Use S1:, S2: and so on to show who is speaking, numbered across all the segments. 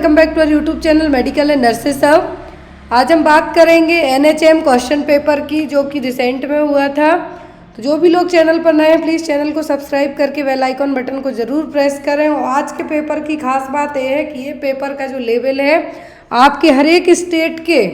S1: Welcome back to our YouTube channel medical and nurses सब। आज हम बात करेंगे एनएचएम क्वेश्चन पेपर की, जो कि रिसेंट में हुआ था। तो जो भी लोग चैनल पर नए हैं प्लीज़ चैनल को सब्सक्राइब करके बेल आइकॉन बटन को ज़रूर प्रेस करें। और आज के पेपर की खास बात यह है कि ये पेपर का जो लेवल है आपके हर एक स्टेट के,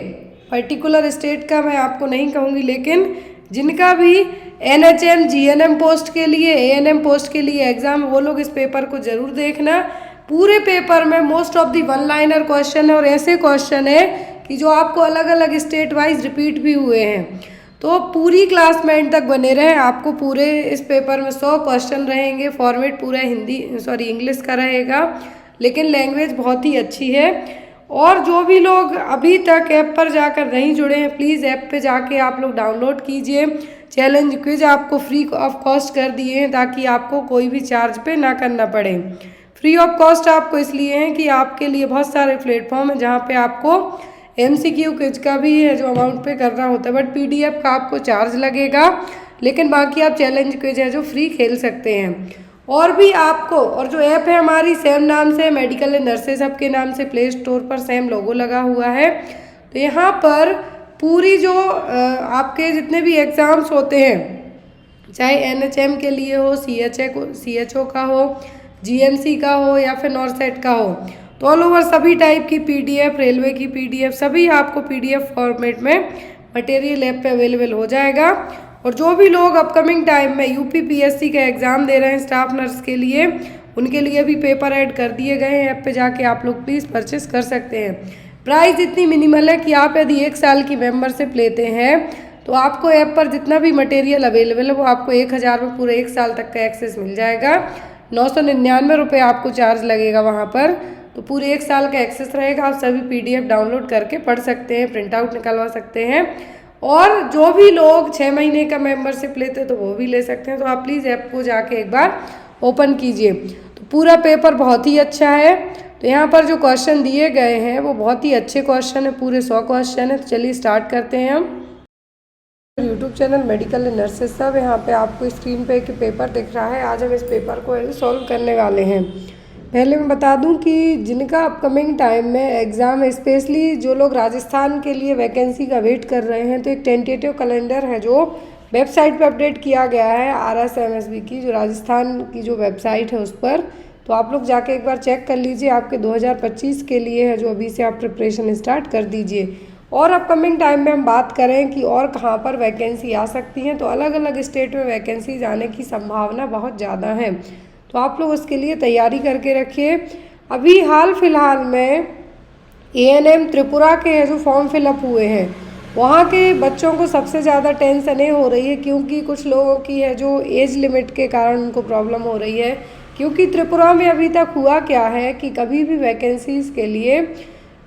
S1: पर्टिकुलर स्टेट का मैं आपको नहीं कहूँगी, लेकिन जिनका भी एनएचएम जीएनएम पोस्ट के लिए, एएनएम पोस्ट के लिए एग्ज़ाम, वो लोग इस पेपर को ज़रूर देखना। पूरे पेपर में most of the one liner question है और ऐसे क्वेश्चन है कि जो आपको अलग अलग स्टेट वाइज रिपीट भी हुए हैं। तो पूरी क्लास में एंड तक बने रहें। आपको पूरे इस पेपर में 100 क्वेश्चन रहेंगे। फॉर्मेट पूरा इंग्लिश का रहेगा, लेकिन लैंग्वेज बहुत ही अच्छी है। और जो भी लोग अभी तक ऐप पर जाकर नहीं जुड़े हैं, प्लीज़ ऐप पे जाके आप लोग डाउनलोड कीजिए। चैलेंज क्विज आपको फ्री ऑफ कॉस्ट कर दिए हैं ताकि आपको कोई भी चार्ज पे ना करना पड़े। फ्री ऑफ कॉस्ट आपको इसलिए है कि आपके लिए बहुत सारे प्लेटफॉर्म हैं जहाँ पे आपको एमसीक्यू क्विज का भी है जो अमाउंट पे करना होता है, बट पीडीएफ का आपको चार्ज लगेगा। लेकिन बाकी आप चैलेंज क्विज है जो फ्री खेल सकते हैं। और भी आपको, और जो ऐप है हमारी सेम नाम से, मेडिकल एंड नर्सेस हब के नाम से प्ले स्टोर पर सेम लोगो लगा हुआ है। तो यहाँ पर पूरी जो आपके जितने भी एग्ज़ाम्स होते हैं, चाहे एनएचएम के लिए हो, सीएचओ का हो, जीएमसी का हो या फिर नॉर्सेट का हो, तो ऑल ओवर सभी टाइप की पीडीएफ, रेलवे की पीडीएफ, सभी आपको पीडीएफ फॉर्मेट में मटेरियल ऐप पे अवेलेबल हो जाएगा। और जो भी लोग अपकमिंग टाइम में यूपीपीएससी का एग्ज़ाम दे रहे हैं स्टाफ नर्स के लिए, उनके लिए भी पेपर ऐड कर दिए गए हैं। ऐप पे जाके आप लोग प्लीज़ परचेस कर सकते हैं। प्राइस इतनी मिनिमल है कि आप यदि 1 साल की मेंबरशिप लेते हैं तो आपको ऐप पर जितना भी मटेरियल अवेलेबल है वो आपको 1000 में पूरे 1 साल तक का एक्सेस मिल जाएगा। 999 रुपये आपको चार्ज लगेगा वहाँ पर। तो पूरे 1 साल का एक्सेस रहेगा। आप सभी पीडीएफ डाउनलोड करके पढ़ सकते हैं, प्रिंट आउट निकलवा सकते हैं। और जो भी लोग 6 महीने का मेंबरशिप लेते हैं तो वो भी ले सकते हैं। तो आप प्लीज़ ऐप को जाके एक बार ओपन कीजिए। तो पूरा पेपर बहुत ही अच्छा है। तो यहाँ पर जो क्वेश्चन दिए गए हैं वो बहुत ही अच्छे क्वेश्चन है, पूरे 100 क्वेश्चन है। तो चलिए स्टार्ट करते हैं हम। YouTube channel medical and nurses सब, यहाँ पे आपको स्क्रीन पे एक पेपर दिख रहा है। आज हम इस पेपर को सॉल्व करने वाले हैं। पहले मैं बता दूं कि जिनका अपकमिंग टाइम में एग्ज़ाम है, स्पेशली जो लोग राजस्थान के लिए वैकेंसी का वेट कर रहे हैं, तो एक टेंटेटिव कैलेंडर है जो वेबसाइट पे अपडेट किया गया है RSMSB की, जो राजस्थान की जो वेबसाइट है उस पर। तो आप लोग जाके एक बार चेक कर लीजिए। आपके 2025 के लिए है जो अभी से आप प्रिपरेशन स्टार्ट कर दीजिए। और अपकमिंग टाइम में हम बात करें कि और कहाँ पर वैकेंसी आ सकती हैं, तो अलग अलग स्टेट में वैकेंसीज आने की संभावना बहुत ज़्यादा है। तो आप लोग उसके लिए तैयारी करके रखिए। अभी हाल फिलहाल में एएनएम त्रिपुरा के हैं जो फॉर्म फिलअप हुए हैं, वहाँ के बच्चों को सबसे ज़्यादा टेंशन ये हो रही है क्योंकि कुछ लोगों की है जो एज लिमिट के कारण उनको प्रॉब्लम हो रही है। क्योंकि त्रिपुरा में अभी तक हुआ क्या है कि कभी भी वैकेंसीज़ के लिए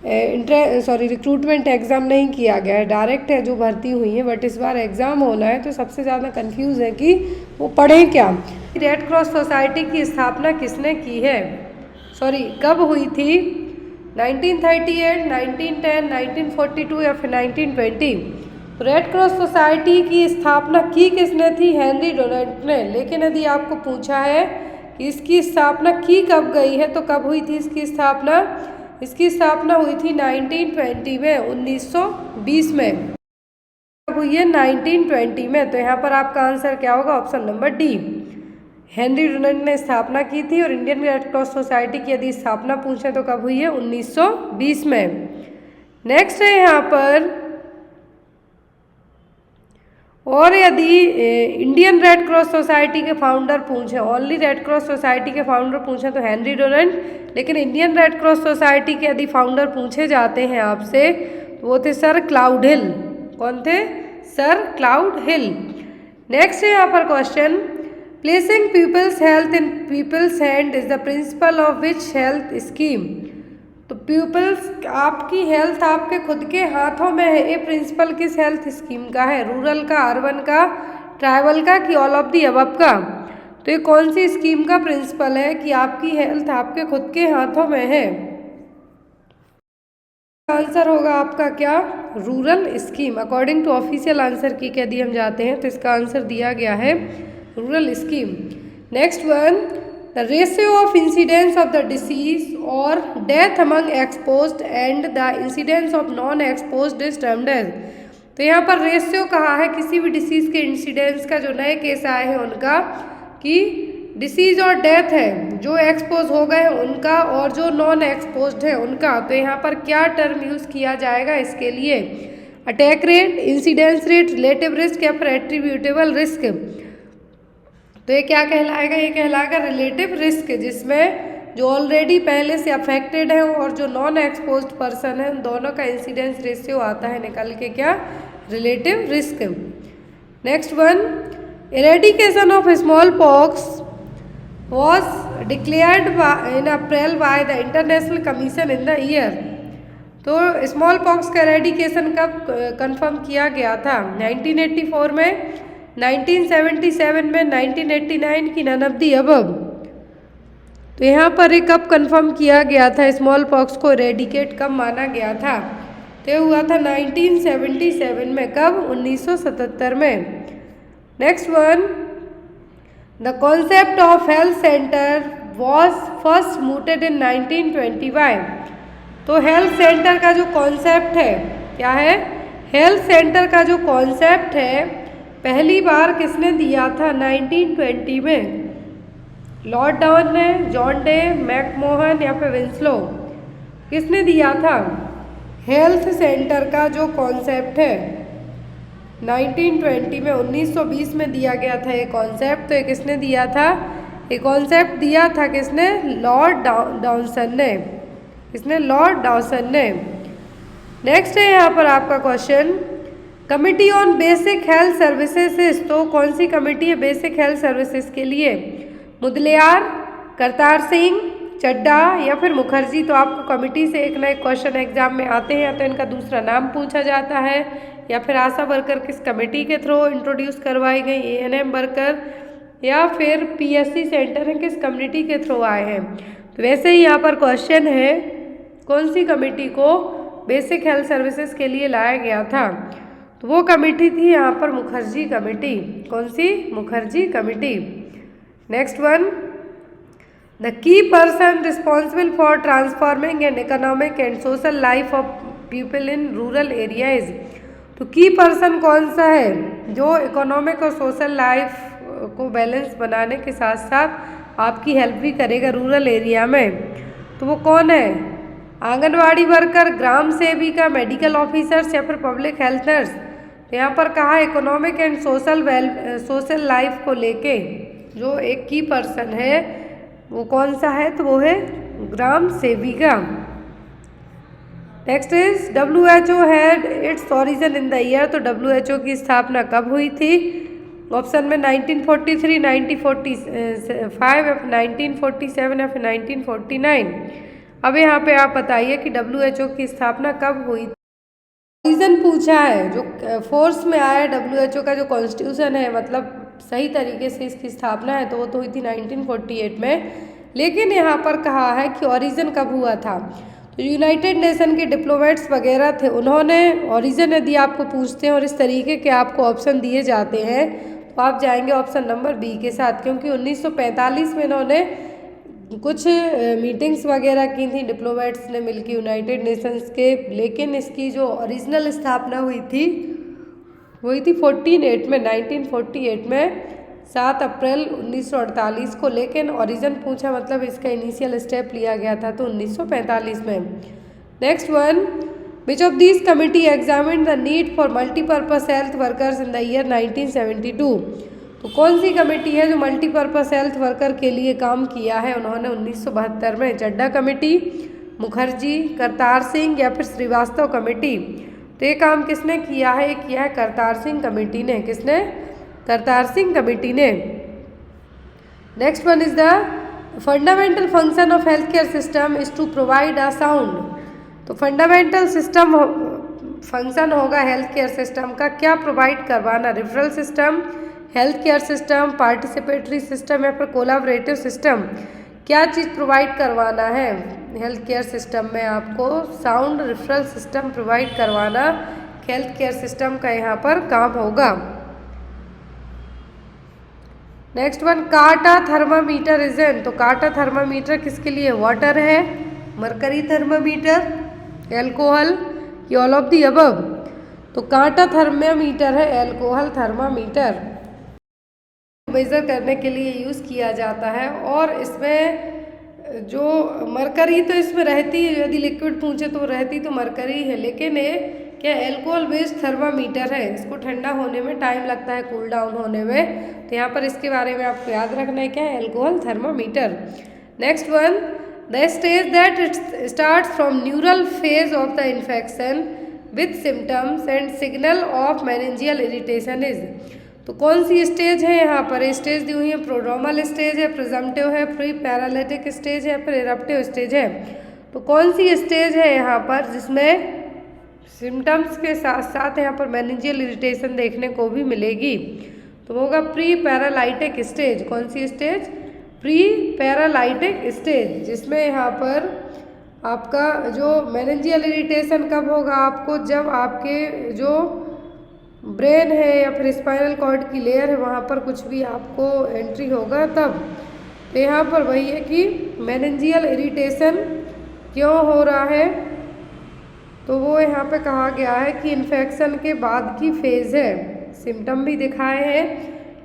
S1: रिक्रूटमेंट एग्ज़ाम नहीं किया गया है, डायरेक्ट है जो भर्ती हुई है। बट इस बार एग्ज़ाम होना है तो सबसे ज़्यादा कंफ्यूज है कि वो पढ़ें क्या। रेड क्रॉस सोसाइटी की स्थापना किसने की है, कब हुई थी? 1938, 1910, 1942 या फिर 1920? रेड क्रॉस सोसाइटी की स्थापना की किसने थी? हेनरी डोनाल्ड ने। लेकिन यदि आपको पूछा है कि इसकी स्थापना की कब गई है, तो कब हुई थी इसकी स्थापना? इसकी स्थापना हुई थी 1920 में, 1920 में हुई है, 1920 में। तो यहाँ पर आपका आंसर क्या होगा? Option number D, Henry Donald ने स्थापना की थी। और इंडियन रेड क्रॉस सोसाइटी की यदि स्थापना पूछें तो कब हुई है? 1920 में। नेक्स्ट है यहाँ पर, और यदि इंडियन रेड क्रॉस सोसाइटी के फाउंडर पूछें, ओनली रेड क्रॉस सोसाइटी के फाउंडर पूछें तो हेनरी डोनाल्ड। लेकिन इंडियन रेड क्रॉस सोसाइटी के यदि फाउंडर पूछे जाते हैं आपसे तो वो थे सर क्लाउड हिल। कौन थे? सर क्लाउड हिल। नेक्स्ट है यहाँ पर question, placing people's health in people's hand is the principle of which health scheme? तो पीपल्स, आपकी हेल्थ आपके खुद के हाथों में है, ये प्रिंसिपल किस हेल्थ स्कीम का है? रूरल का, अर्बन का, ट्राइबल का, कि ऑल ऑफ दी अबव का? तो ये कौन सी स्कीम का प्रिंसिपल है कि आपकी हेल्थ आपके खुद के हाथों में है? आंसर होगा आपका क्या? Rural scheme. According to official answer की यदि हम जाते हैं तो इसका आंसर दिया गया है rural scheme. Next one, the ratio of incidence of the disease और death among exposed and the incidence of non exposed is termed as. तो यहाँ पर रेशियो कहा है किसी भी डिसीज के इंसिडेंस का, जो नए केस आए हैं उनका, कि डिसीज और डेथ है जो एक्सपोज हो गए हैं उनका और जो नॉन एक्सपोज्ड है उनका। तो यहाँ पर क्या टर्म यूज़ किया जाएगा इसके लिए? Attack rate, incidence rate, relative risk या फिर एट्रीब्यूटेबल रिस्क। तो ये क्या कहलाएगा? ये कहलाएगा रिलेटिव रिस्क, जिसमें जो ऑलरेडी पहले से अफेक्टेड है और जो नॉन एक्सपोज्ड पर्सन है उन दोनों का इंसिडेंस रेशियो आता है निकल के, क्या? Relative risk. Next one, eradication of small pox was declared in April by the International Commission in the year। तो स्मॉल पॉक्स का एरेडिकेशन कब कंफर्म किया गया था? 1984 में, 1977 में, 1989 की नन ऑफ दी अबव। तो यहाँ पर ये कब कंफर्म किया गया था? स्मॉल पॉक्स को एरेडिकेट कब माना गया था? तो हुआ था 1977 में। कब? 1977 में। Next one, The concept of health center was first mooted in 1925। तो हेल्थ सेंटर का जो कॉन्सेप्ट है, क्या है? हेल्थ सेंटर का जो कॉन्सेप्ट है पहली बार किसने दिया था? 1920 में। लॉर्ड डाउन ने, जॉन डे, मैकमोहन या फिर विंस्लो, किसने दिया था? हेल्थ सेंटर का जो कॉन्सेप्ट है 1920 में, 1920 में दिया गया था ये कॉन्सेप्ट। तो ये किसने दिया था? ये कॉन्सेप्ट दिया था किसने? लॉर्ड डाउसन ने। किसने? लॉर्ड डाउसन ने। नेक्स्ट है यहाँ पर आपका question, committee on basic health services. तो कौन सी कमिटी है बेसिक हेल्थ सर्विसेज के लिए? मुदलियार, करतार सिंह, चड्डा या फिर मुखर्जी। तो आपको कमिटी से एक ना एक क्वेश्चन एग्जाम में आते हैं, या तो इनका दूसरा नाम पूछा जाता है, या फिर आशा वर्कर किस कमेटी के थ्रू इंट्रोड्यूस करवाई गई, एएनएम वर्कर, या फिर पीएससी सेंटर है किस कम्युनिटी के थ्रू आए हैं। तो वैसे ही यहाँ पर क्वेश्चन है कौन सी कमेटी को बेसिक हेल्थ सर्विसेज के लिए लाया गया था? तो वो कमेटी थी यहाँ पर मुखर्जी कमेटी। कौन सी? Mukherjee committee. Next one, the key person responsible for transforming and economic and social life of people in rural areas. तो की पर्सन कौन सा है जो इकोनॉमिक और सोशल लाइफ को बैलेंस बनाने के साथ साथ आपकी हेल्प भी करेगा रूरल एरिया में? तो वो कौन है? आंगनवाड़ी वर्कर, ग्राम सेविका, मेडिकल ऑफिसर्स या फिर पब्लिक हेल्थ नर्स। तो यहाँ पर कहा इकोनॉमिक एंड सोशल लाइफ को लेके जो एक की पर्सन है वो कौन सा है? तो वो है ग्राम सेविका। Next is WHO had its origin in the year. तो WHO की स्थापना कब हुई थी? ऑप्शन में 1943, 1945 या फिर 1947 या फिर 1949। अब यहाँ पे आप बताइए कि WHO की स्थापना कब हुई थी? रीज़न पूछा है, जो फोर्स में आया WHO का जो कॉन्स्टिट्यूशन है, मतलब सही तरीके से इसकी स्थापना है, तो वो तो हुई थी 1948 में। लेकिन यहाँ पर कहा है कि ओरिजिन कब हुआ था? तो यूनाइटेड नेशन के डिप्लोमेट्स वगैरह थे, उन्होंने ओरिजिन यदि आपको पूछते हैं और इस तरीके के आपको ऑप्शन दिए जाते हैं तो आप जाएंगे ऑप्शन नंबर बी के साथ, क्योंकि 1945 में इन्होंने कुछ मीटिंग्स वगैरह की थी डिप्लोमेट्स ने मिलकर यूनाइटेड नेशंस के। लेकिन इसकी जो ओरिजिनल स्थापना हुई थी वही थी 1948 में 7 अप्रैल 1948 को। लेकिन ओरिजिन पूछा मतलब इसका इनिशियल स्टेप लिया गया था तो 1945 में। Next one, which of these committee examine the need for multipurpose health workers in the year 1972। तो कौन सी कमेटी है जो मल्टीपर्पज हेल्थ वर्कर के लिए काम किया है उन्होंने 1972 में? चड्डा कमेटी, मुखर्जी, करतार सिंह या फिर श्रीवास्तव कमेटी। तो ये काम किसने किया है? ये किया है करतार सिंह कमेटी ने। किसने? करतार सिंह कमेटी ने। Next one is the fundamental function of health care system is to provide a sound. तो फंडामेंटल सिस्टम फंक्शन होगा हेल्थ केयर सिस्टम का क्या प्रोवाइड करवाना? Referral system, health care system, participatory system या फिर कोलाबरेटिव सिस्टम। क्या चीज़ provide करवाना है हेल्थ केयर सिस्टम में? आपको साउंड रेफरल सिस्टम प्रोवाइड करवाना हेल्थ केयर सिस्टम का यहाँ पर काम होगा। Next one, carta thermometer is an, तो कार्टा थर्मामीटर किसके लिए? वाटर है, मरकरी थर्मामीटर, एल्कोहल, कि ऑल ऑफ दी अबव? तो कार्टा थर्मामीटर है एल्कोहल थर्मामीटर, मेजर करने के लिए यूज़ किया जाता है। और इसमें जो मरकरी तो इसमें रहती है, यदि लिक्विड पूछे तो रहती तो मरकरी है, लेकिन ये क्या एल्कोहल बेस्ड थर्मामीटर है, इसको ठंडा होने में टाइम लगता है, कूल डाउन होने में। तो यहाँ पर इसके बारे में आपको याद रखना है, क्या है? Alcohol thermometer. Next one, the stage that it starts from neural phase of the infection with symptoms and signal of meningeal irritation is, तो कौन सी स्टेज है यहाँ पर? स्टेज दी हुई है, प्रोड्रोमल स्टेज है, प्रिजम्पटिव है, प्री पैरालिटिक स्टेज है, फिर इरप्टिव स्टेज है। तो कौन सी स्टेज है यहाँ पर जिसमें सिम्टम्स के साथ साथ यहाँ पर मेनिंजियल इरिटेशन देखने को भी मिलेगी? तो होगा प्री पैरालाइटिक स्टेज। कौन सी स्टेज? प्री पैरालाइटिक स्टेज, जिसमें यहाँ पर आपका जो मेनिंजियल इरिटेशन कब होगा आपको? जब आपके जो ब्रेन है या फिर स्पाइनल कॉर्ड की लेयर है वहाँ पर कुछ भी आपको एंट्री होगा तब। तो यहाँ पर वही है कि मेनिंजियल इरिटेशन क्यों हो रहा है, तो वो यहाँ पे कहा गया है कि इन्फेक्शन के बाद की फेज़ है, सिम्टम भी दिखाए हैं,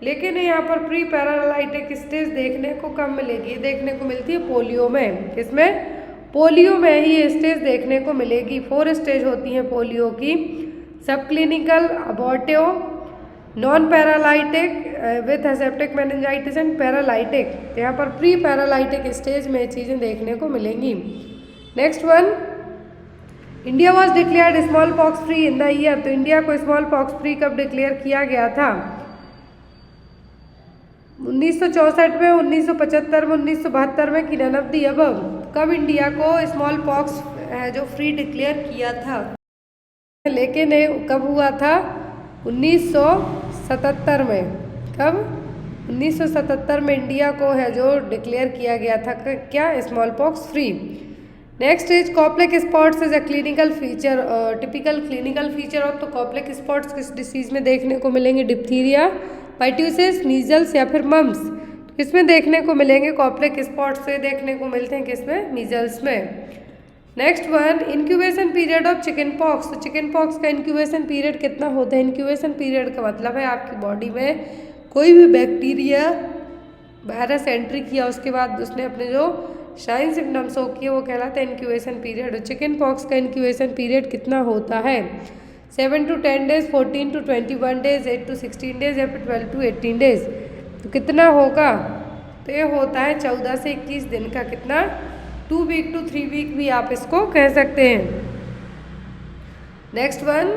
S1: लेकिन यहाँ पर प्री पैरालाइटिक स्टेज देखने को कम मिलेगी, देखने को मिलती है पोलियो में। किसमें? पोलियो में ही ये स्टेज देखने को मिलेगी। 4 स्टेज होती हैं पोलियो की, subclinical, abortive, non paralytic with aseptic meningitis and paralytic. तो यहाँ पर प्री पैरालाइटिक स्टेज में चीज़ें देखने को मिलेंगी। Next one, India was declared small pox free in the year, तो इंडिया को स्मॉल पॉक्स फ्री कब डिक्लेयर किया गया था? 1964 में, 1975 में, 1972 में, कि नन ऑफ द अबव? कब इंडिया को स्मॉल पॉक्स जो फ्री डिक्लेयर किया था? लेकिन कब हुआ था? 1977 में। कब? 1977 में इंडिया को है जो डिक्लेयर किया गया था क्या? Smallpox free. Next is Koplik spots is a clinical feature, typical clinical feature of, तो कॉप्लेक स्पॉट्स किस डिसीज में देखने को मिलेंगे? डिप्थीरिया, पाइट्यूसिस, मीजल्स या फिर मम्स? किसमें देखने को मिलेंगे? कॉप्लेक स्पॉट्स से देखने को मिलते हैं किसमें? मीजल्स में। Next one, incubation period of chicken pox, तो चिकन पॉक्स का इंक्यूबेशन पीरियड कितना होता है? इंक्यूबेशन पीरियड का मतलब है आपकी बॉडी में कोई भी बैक्टीरिया वायरस एंट्री किया, उसके बाद उसने अपने जो साइन सिम्टम्स शो किए वो कहलाता है इंक्यूबेशन पीरियड। चिकन पॉक्स का इंक्यूबेशन पीरियड कितना होता है? 7 to 10 days, 14 to 21 days, 8 to 16 days या फिर 12 to 18 days। तो कितना होगा? तो ये होता है 14 से 21 दिन का। कितना? 2 week to 3 week भी आप इसको कह सकते हैं। Next one,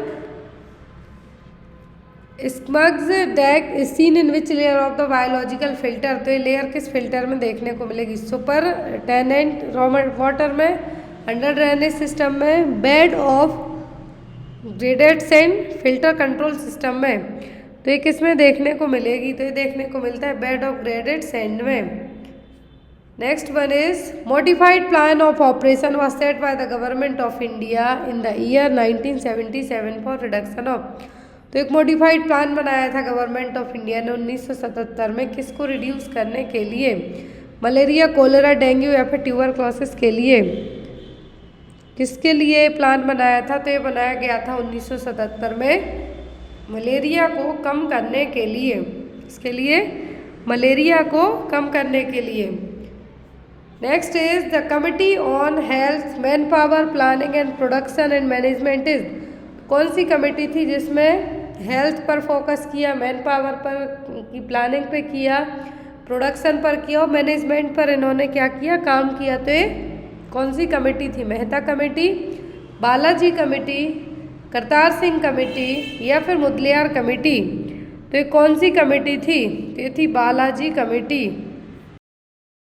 S1: schmutzdecke is seen in which layer of the biological filter, तो ये लेयर किस फिल्टर में देखने को मिलेगी? सुपर टेनेंट वाटर में, अंडर ड्रेनेज सिस्टम में, bed of graded sand, filter control system में। तो ये किस में देखने को मिलेगी? तो ये देखने को मिलता है बेड ऑफ ग्रेडेड सैंड में। Next one is modified plan of operation was set by the government of India in the year 1977 for reduction of, तो एक मॉडिफाइड प्लान बनाया था गवर्नमेंट ऑफ इंडिया ने 1977 में, किसको रिड्यूस करने के लिए? मलेरिया, कोलेरा, डेंगू या फिर ट्यूबरक्लोसिस के लिए। किसके लिए प्लान बनाया था? तो ये बनाया गया था 1977 में मलेरिया को कम करने के लिए। इसके लिए मलेरिया को कम करने के लिए। Next is the committee on health, man power, planning and production and management is, कौन सी कमेटी थी जिसमें हेल्थ पर फोकस किया, मैन पावर पर की प्लानिंग पे किया, प्रोडक्शन पर किया और मैनेजमेंट पर इन्होंने क्या किया? काम किया। तो ये कौन सी कमेटी थी? Mehta committee, Balaji committee, Kartar Singh committee या फिर मुदलियार कमेटी? तो ये कौन सी कमेटी थी? तो ये थी बालाजी कमेटी।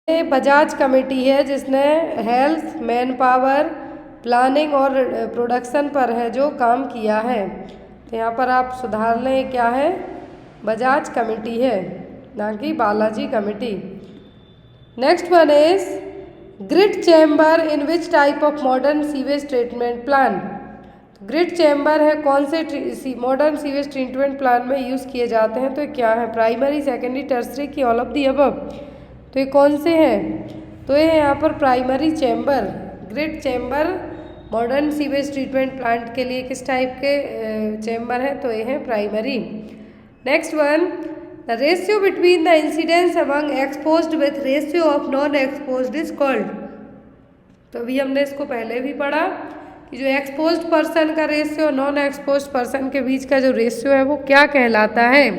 S1: ये बजाज कमेटी है जिसने हेल्थ, मैन पावर, प्लानिंग और प्रोडक्शन पर है जो काम किया है। तो यहाँ पर आप सुधार लें, क्या है? बजाज कमेटी है, ना कि Balaji committee. Next one is grid chamber in which type of modern sewage treatment plan, grid chamber है, कौन से मॉडर्न सीवेज ट्रीटमेंट प्लांट में यूज़ किए जाते हैं? तो ये क्या है? प्राइमरी, सेकेंडरी, टर्सरी की ऑल ऑफ दी अबव? तो ये कौन से हैं? तो ये है यहाँ पर primary chamber. Grid chamber modern sewage treatment plant के लिए किस टाइप के चैम्बर है? तो ये है primary. Next one, the ratio between the incidence among exposed with ratio of non exposed is called. तो अभी हमने इसको पहले भी पढ़ा कि जो एक्सपोज्ड पर्सन का रेशियो, नॉन एक्सपोज्ड पर्सन के बीच का जो रेशियो है वो क्या कहलाता है?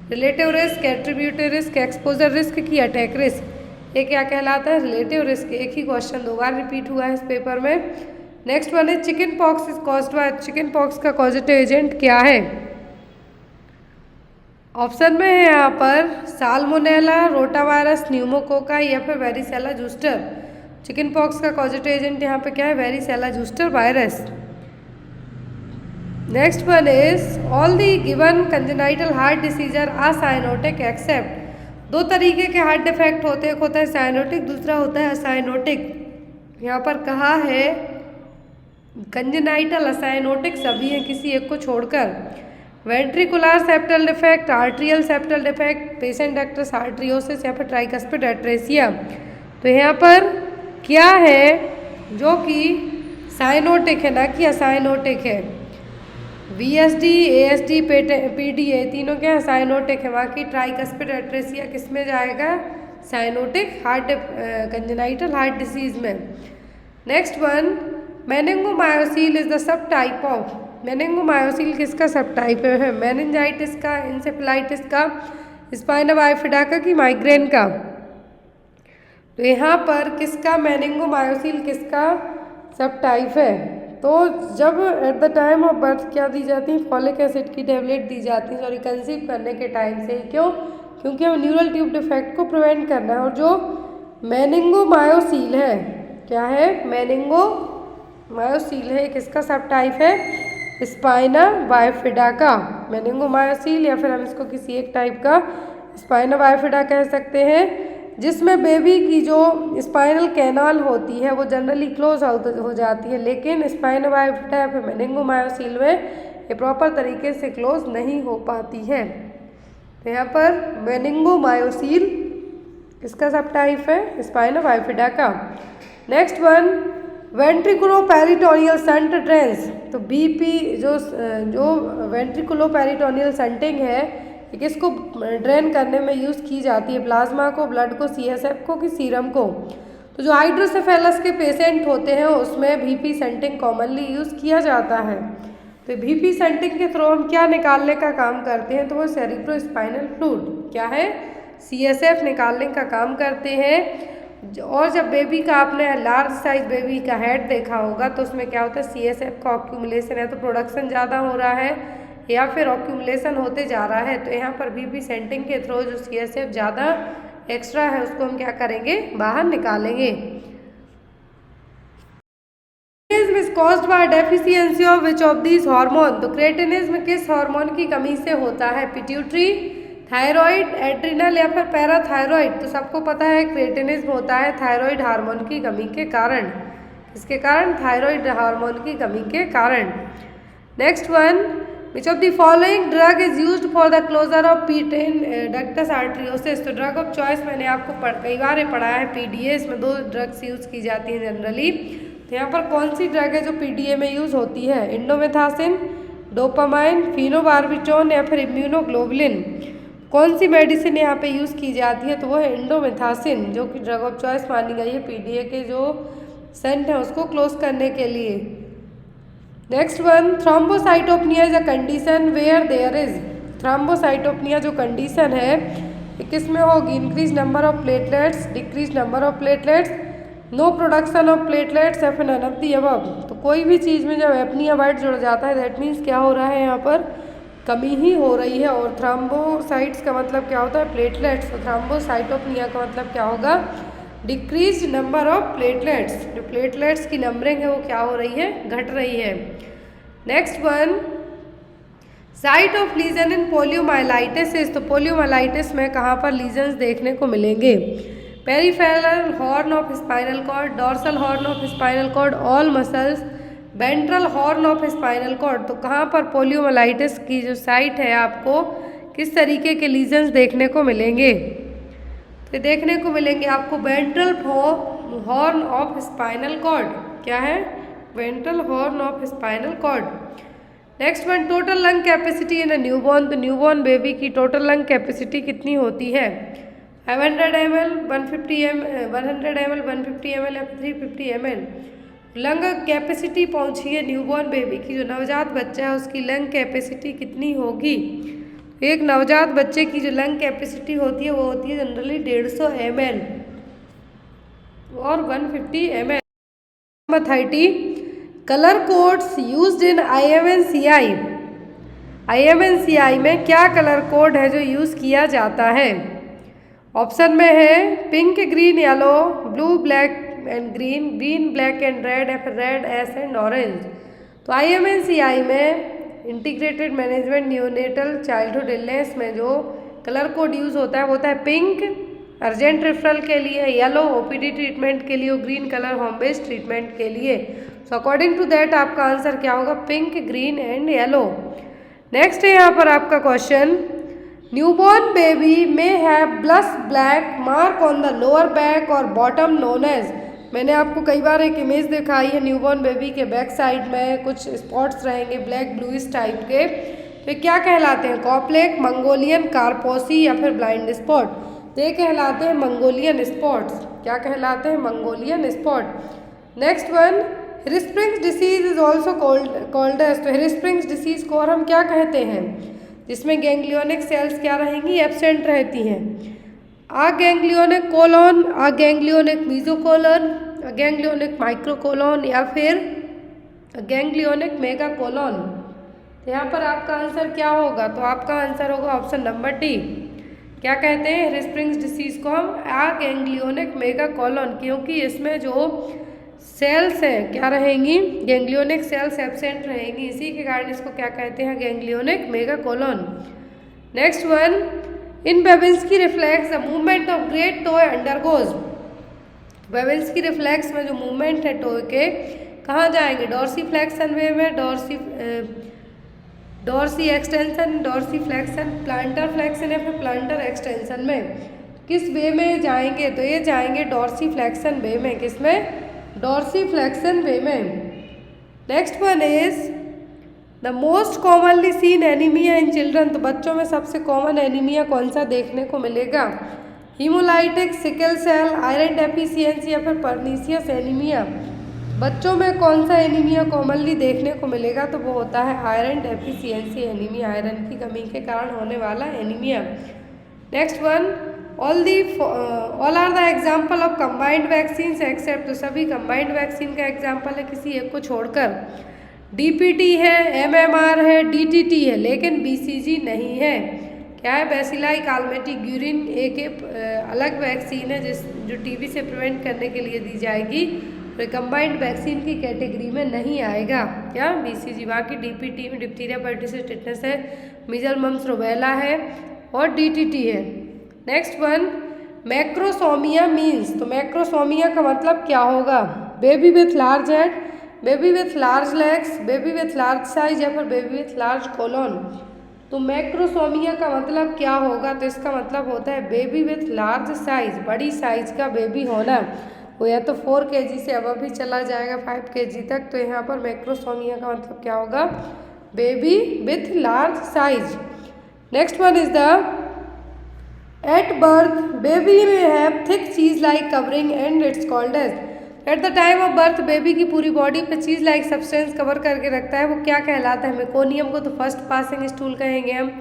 S1: Relative risk, attributive risk, exposure risk की अटैक रिस्क, ये क्या कहलाता है? Relative risk. एक ही क्वेश्चन 2 बार रिपीट हुआ है इस पेपर में। नेक्स्ट वन है chicken pox is caused bye, chicken pox का कॉजेटिव एजेंट क्या है? ऑप्शन में है यहाँ पर साल्मोनेला, रोटावायरस, न्यूमोकोका या फिर वेरिसेला जूस्टर। चिकन पॉक्स का कॉजेटिव एजेंट यहाँ पे क्या है? Varicella zoster virus. Next one is all the given congenital heart disease are acyanotic except. 2 तरीके के हार्ट डिफेक्ट होते हैं, एक होता है साइनोटिक, दूसरा होता है असाइनोटिक। यहाँ पर कहा है कंजेनाइटल, असाइनोटिक सभी हैं किसी एक को छोड़कर। Ventricular septal defect, atrial septal defect, patent ductus arteriosus या फिर ट्राइकस्पिड एट्रेसिया। तो यहाँ पर क्या है जो कि साइनोटिक है ना कि असाइनोटिक है? VSD, ASD, PDA तीनों क्या है? साइनोटिक है। बाकी ट्राइकस्पिड एट्रेसिया किस में जाएगा? Cyanotic heart congenital heart disease में। Next one, meningomyelocele is the subtype of. Meningomyelocele किसका सब टाइप है? मेनिंजाइटिस का, इंसेफेलाइटिस का, स्पाइना बाइफिडा का कि माइग्रेन का? तो यहाँ पर किसका मेनिंगोमायोसील किसका सब टाइप है? तो जब eight the time of birth क्या दी जाती है? फॉलिक एसिड की टेबलेट दी जाती है, सॉरी कंसीव करने के टाइम से। क्यों? क्योंकि हमें न्यूरल ट्यूब डिफेक्ट को प्रिवेंट करना है। और जो मेनिंगोमायोसील है, क्या है? मेनिंगोमायोसील है, किसका सब टाइप है? स्पाइना बाइफिडा का मेनिंगोमायोसील, या फिर हम इसको किसी एक टाइप का स्पाइना बाइफिडा कह सकते हैं, जिसमें बेबी की जो स्पाइनल कैनाल होती है वो जनरली क्लोज हो जाती है, लेकिन स्पाइना बाइफिडा या फिर मेनिंगोमायोसील में ये प्रॉपर तरीके से क्लोज नहीं हो पाती है। तो यहाँ पर मेनिंगोमायोसील इसका सब टाइप है स्पाइना बाइफिडा का। Next one, ventriculoperitoneal shunt drains. तो BP जो वेंट्रिकुलोपेरिटोनियल शंटिंग है, ये किसको ड्रेन करने में यूज़ की जाती है? प्लाज्मा को, ब्लड को, CSF को कि सीरम को? तो जो हाइड्रोसेफेलस के पेशेंट होते हैं उसमें BP शंटिंग कॉमनली यूज़ किया जाता है। तो BP शंटिंग के थ्रू हम क्या निकालने का काम करते हैं? तो वो सेरिब्रोस्पाइनल फ्लूइड, क्या है? CSF निकालने का काम करते हैं। और जब बेबी का आपने लार्ज साइज बेबी का हेड देखा होगा तो उसमें क्या होता है? CSF का ऑक्यूमुलेशन है, तो प्रोडक्शन ज़्यादा हो रहा है या फिर ऑक्यूमुलेशन होते जा रहा है। तो यहाँ पर BP शंटिंग के थ्रू जो CSF ज़्यादा एक्स्ट्रा है उसको हम क्या करेंगे? बाहर निकालेंगे। Cretinism is caused bye deficiency of which of these hormone. तो क्रेटिनिज्म किस हार्मोन की कमी से होता है? पिट्यूटरी, थायराइड, एड्रिनल या फिर पैराथायराइड? तो सबको पता है क्रेटिनिज्म होता है थायराइड हार्मोन की कमी के कारण। किसके कारण? थायराइड हार्मोन की कमी के कारण। Next one, which of the following drug is used for the closure of P10 ductus arteriosus. तो ड्रग ऑफ चॉइस मैंने आपको कई बार पढ़ाया है PDA, इसमें 2 ड्रग्स यूज़ की जाती हैं जनरली। तो यहाँ पर कौन सी ड्रग है जो PDA में यूज़ होती है? इंडोमेथासिन, डोपामाइन, फिनोबार्बिटोन या फिर इम्यूनोग्लोबुलिन? कौन सी मेडिसिन यहाँ पे यूज़ की जाती है? तो वो है इंडोमेथासिन, जो कि ड्रग ऑफ चॉइस मानी गई है PDA के जो सेंट है उसको क्लोज करने के लिए। Next one, thrombocytopenia is a condition where there is. Thrombocytopenia जो कंडीशन है ये किस में होगी? Increase number of platelets, decrease number of platelets, no production of platelets या फिर नन ऑफ द अबव। तो कोई भी चीज़ में जब एपनिया वर्ड जुड़ जाता है दैट मीन्स क्या हो रहा है? यहाँ पर कमी ही हो रही है। और थ्रोम्बोसाइट्स का मतलब क्या होता है? प्लेटलेट्स। तो थ्रोम्बोसाइटोपनिया का मतलब क्या होगा? Decrease number of platelets. जो प्लेटलेट्स की नंबरिंग है वो क्या हो रही है? घट रही है। Next one, site of lesion in poliomyelitis. तो पोलियोमाइलाइटिस में कहाँ पर लीजन्स देखने को मिलेंगे? Peripheral horn of spinal cord, dorsal horn of spinal cord, all muscles, ventral horn of spinal cord, तो कहाँ पर पोलियोमाइलाइटिस की जो साइट है आपको किस तरीके के लीजन्स देखने को मिलेंगे? तो देखने को मिलेंगे आपको ventral horn of spinal cord. क्या है? Ventral horn of spinal cord. Next one, total lung capacity in a newborn, तो न्यूबॉर्न बेबी की टोटल लंग कैपेसिटी कितनी होती है? 500 ml, 150 ml, 150 ml या 350 ml। लंग कैपेसिटी पहुंची है न्यूबॉर्न बेबी की, जो नवजात बच्चा है उसकी लंग कैपेसिटी कितनी होगी? एक नवजात बच्चे की जो लंग कैपेसिटी होती है वो होती है जनरली 150 ml और 150 ml। Number 30, colour codes used in IMNCI। IMNCI में क्या कलर कोड है जो यूज़ किया जाता है? ऑप्शन में है pink, green, yellow, blue, black and green, green, black and red, या फिर रेड, एस एंड ऑरेंज। तो IMNCI में integrated management neonatal childhood illness में जो कलर कोड यूज़ होता है वो होता है पिंक अर्जेंट रेफरल के लिए, येलो OPD ट्रीटमेंट के लिए और green colour home based treatment के लिए। सो अकॉर्डिंग टू दैट आपका आंसर क्या होगा? Pink, green and yellow. Next है यहाँ पर आपका क्वेश्चन, न्यूबॉर्न बेबी में है black mark on the lower back और बॉटम नोन एज। मैंने आपको कई बार एक इमेज दिखाई है न्यूबॉर्न बेबी के बैक साइड में कुछ स्पॉट्स रहेंगे ब्लैक ब्लूइश टाइप के, तो क्या कहलाते हैं? कॉप्लेक, मंगोलियन, कारपोसी या फिर ब्लाइंड स्पॉट। तो ये कहलाते हैं मंगोलियन स्पॉट्स। क्या कहलाते हैं? Mongolian spot. Next one, Hirschsprung's disease is also called as, तो हिरस्प्रिंग्स डिसीज को और हम क्या कहते हैं? जिसमें गैंग्लियोनिक सेल्स क्या रहेंगी? एब्सेंट रहती हैं। अगैंग्लियोनिक कोलोन, अगैंग्लियोनिक मीजोकोलोन, अगैंग्लियोनिक माइक्रोकोलोन या फिर गैंग्लियोनिक मेगाकोलोन। तो यहाँ पर आपका आंसर क्या होगा? तो आपका आंसर होगा ऑप्शन नंबर डी। क्या कहते हैं? हिरस्प्रिंग्स डिसीज को हम अगैंग्लियोनिक मेगाकोलोन, क्योंकि इसमें जो सेल्स हैं क्या रहेंगी? गैंग्लियोनिक सेल्स एब्सेंट रहेंगी, इसी के कारण इसको क्या कहते हैं? Ganglionic megacolon. Next one, in Babinski reflex the movement of great toe undergoes. Babinski reflex में जो मूवमेंट है टो के कहाँ जाएंगे? डॉर्सी फ्लेक्शन वे में, dorsi extension, dorsiflexion, plantar flexion या फिर प्लांटर एक्सटेंशन में किस वे में जाएंगे? तो ये जाएंगे डॉर्सी फ्लेक्शन वे में। किसमें? डॉर्सी फ्लेक्शन वे में। Next one is the most commonly seen anaemia in children, तो बच्चों में सबसे कॉमन एनीमिया कौन सा देखने को मिलेगा? Haemolytic, sickle cell, iron deficiency या फिर पर्नीशियस एनीमिया। बच्चों में कौन सा एनीमिया कॉमनली देखने को मिलेगा? तो वो होता है आयरन डेफिशिएंसी एनीमिया, आयरन की कमी के कारण होने वाला anaemia. Next one, all are the example of combined vaccine except, तो सभी कंबाइंड वैक्सीन का एग्जाम्पल है किसी एक को छोड़कर। DPT है, MMR है, DTT है, लेकिन BCG नहीं है। क्या है? बैसिलाई कालमेटी ग्यूरिन एक अलग वैक्सीन है जो TB से प्रिवेंट करने के लिए दी जाएगी, तो कंबाइंड वैक्सीन की कैटेगरी में नहीं आएगा। क्या? BCG। बाकी DPT में डिप्थीरिया, पर्टिसिस, टिटनेस है, मीजल, मम्स, रूबेला है और DTT है। नेक्स्ट वन, मैक्रोसोमिया मीन्स, तो मैक्रोसोमिया का मतलब क्या होगा? Baby with large head, baby with large legs, baby with large size या फिर बेबी विथ लार्ज कोलोन। तो मैक्रोसोमिया का मतलब क्या होगा? तो इसका मतलब होता है बेबी विथ लार्ज साइज, बड़ी साइज का बेबी होना। वो या तो 4 kg से अब भी चला जाएगा 5 kg तक। तो यहाँ पर मैक्रोसोमिया का मतलब क्या होगा? Baby with large size. Next one is the at birth baby may have thick cheese like covering and it's called as. At the time of birth baby की पूरी बॉडी पे चीज लाइक सब्सटेंस कवर करके रखता है, वो क्या कहलाता है? मेकोनियम को तो फर्स्ट पासिंग स्टूल कहेंगे हम।